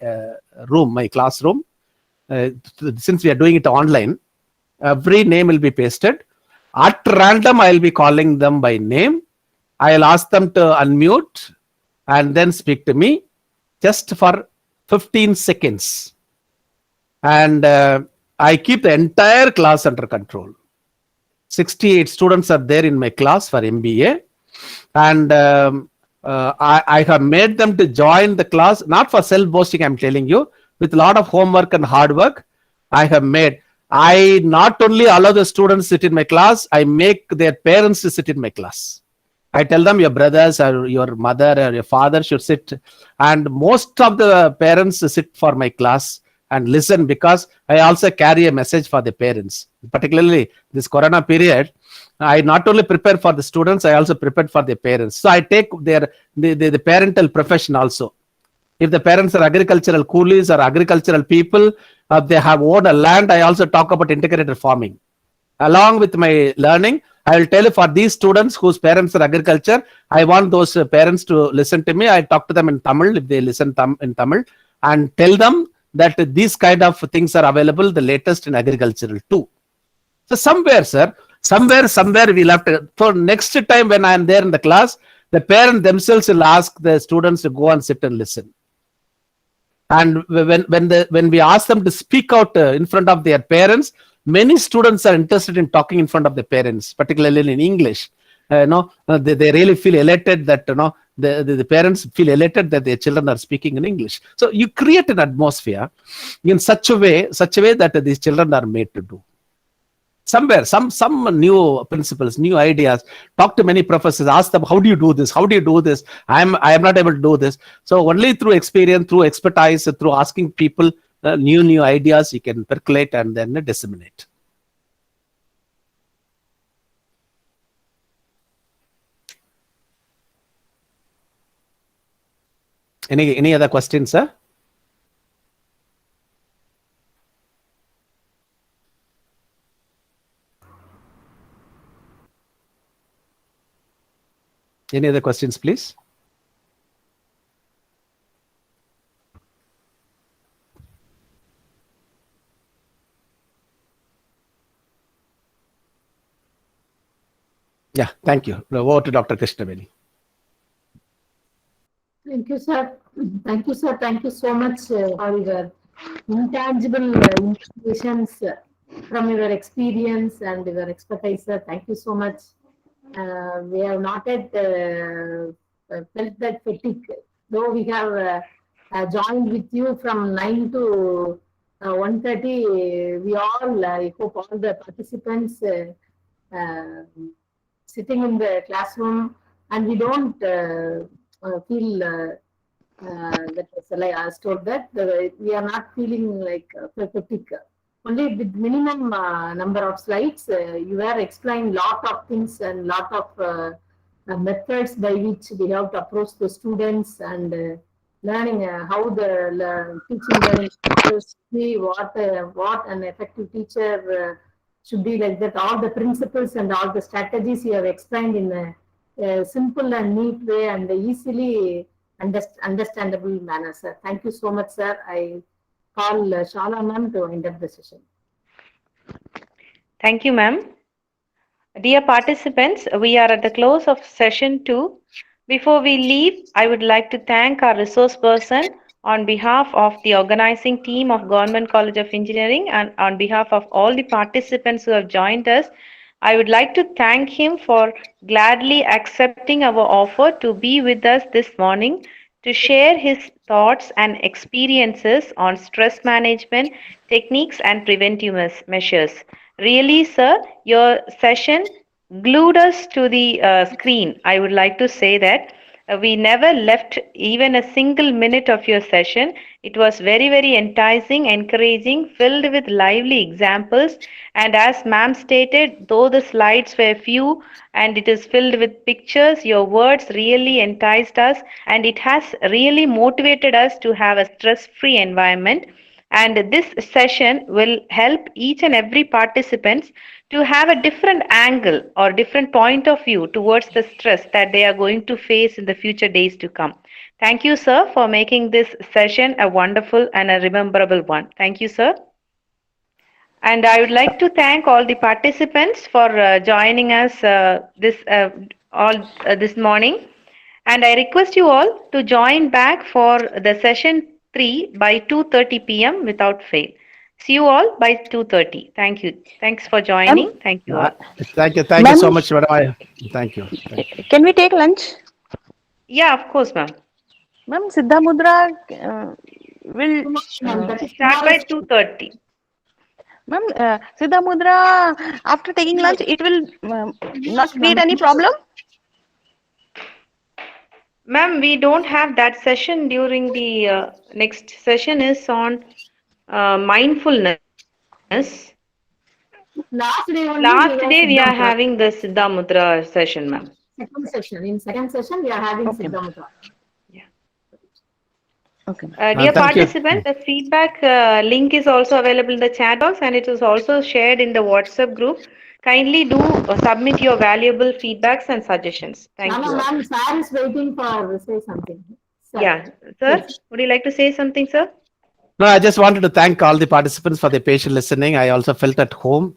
room, my classroom. Since we are doing it online, every name will be pasted. At random, I'll be calling them by name. I'll ask them to unmute and then speak to me just for 15 seconds. And I keep the entire class under control. 68 students are there in my class for MBA. And I have made them to join the class, not for self-boasting, I'm telling you, with a lot of homework and hard work. I not only allow the students to sit in my class, I make their parents to sit in my class. I tell them your brothers or your mother or your father should sit. And most of the parents sit for my class and listen, because I also carry a message for the parents. Particularly this Corona period, I not only prepare for the students, I also prepared for the parents. So I take the parental profession also. If the parents are agricultural coolies or agricultural people, they have owned a land, I also talk about integrated farming. Along with my learning, I will tell you, for these students whose parents are agriculture, I want those parents to listen to me. I talk to them in Tamil if they listen in Tamil, and tell them that these kind of things are available, the latest in agricultural too. So somewhere, sir, somewhere we'll have to, for next time when I am there in the class, the parents themselves will ask the students to go and sit and listen. And when we ask them to speak out in front of their parents, many students are interested in talking in front of the parents, particularly in English. They really feel elated that the parents feel elated that their children are speaking in English. So you create an atmosphere in such a way that these children are made to do. Somewhere, some new principles, new ideas. Talk to many professors, ask them, how do you do this? How do you do this? I am not able to do this. So only through experience, through expertise, through asking people new ideas, you can percolate and then disseminate. Any other questions, sir? Any other questions, please? Yeah, thank you. Over to Dr. Krishnaveni. Thank you, sir. Thank you, sir. Thank you so much for your intangible informations from your experience and your expertise, sir. Thank you so much. We have not yet felt that fatigue, though we have joined with you from 9 to 1:30. We all, I hope all the participants sitting in the classroom, and we don't feel that, like I was told, that we are not feeling like fatigue. Only with minimum number of slides, you were explaining lot of things and lot of methods by which we have to approach the students, and learning how the teaching learning should be, what an effective teacher should be, like that. All the principles and all the strategies you have explained in a simple and neat way and easily understandable manner, sir. Thank you so much, sir. I call Shala ma'am to end up the session. Thank you, ma'am. Dear participants, we are at the close of session 2. Before we leave, I would like to thank our resource person on behalf of the organizing team of Government College of Engineering, and on behalf of all the participants who have joined us. I would like to thank him for gladly accepting our offer to be with us this morning to share his thoughts and experiences on stress management techniques and preventive measures. Really, sir, your session glued us to the screen. I would like to say that we never left even a single minute of your session. It was very, very enticing, encouraging, filled with lively examples. And as ma'am stated, though the slides were few and it is filled with pictures, your words really enticed us, and it has really motivated us to have a stress-free environment. And this session will help each and every participant to have a different angle or different point of view towards the stress that they are going to face in the future days to come. Thank you, sir, for making this session a wonderful and a rememberable one. Thank you, sir. And I would like to thank all the participants for joining us this morning. And I request you all to join back for the session 3 by 2:30 p.m. without fail. See you all by 2:30. Thank you. Thanks for joining. Thank you all. Thank you so Ma'am? much, madam. Thank you. Can we take lunch? Yeah, of course, ma'am. Ma'am, Siddha Mudra will. Ma'am, that is Start by tomorrow's- 2:30. Ma'am, Siddha Mudra, after taking lunch, it will not create any problem? Ma'am, we don't have that session during the next session is on mindfulness. Last day only Last we day we have are having the Siddha Mudra session, ma'am. second session. In second session, we are having Okay. Siddha Mudra. Okay. Dear thank you. participants, the feedback link is also available in the chat box and it is also shared in the WhatsApp group. Kindly do submit your valuable feedbacks and suggestions. Thank you. all. Ma'am, sir is waiting for say something. Sir. Yeah, sir, Yes. would you like to say something, sir? No, I just wanted to thank all the participants for their patient listening. I also felt at home.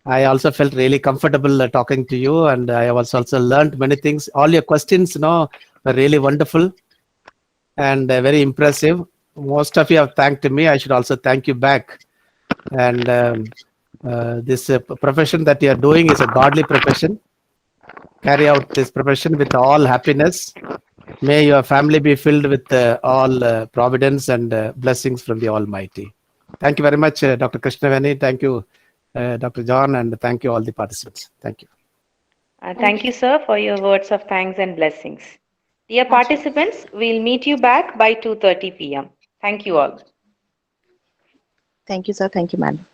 I also felt really comfortable talking to you, and I was also learned many things. All your questions, were really wonderful and very impressive. Most of you have thanked me. I should also thank you back. And this profession that you are doing is a godly profession. Carry out this profession with all happiness. May your family be filled with all providence and blessings from the Almighty. Thank you very much, Dr. Krishnaveni. Thank you, Dr. John, and thank you all the participants. Thank you. Thank you, sir, for your words of thanks and blessings. Dear participants, we'll meet you back by 2:30 p.m. Thank you all. Thank you, sir. Thank you, madam.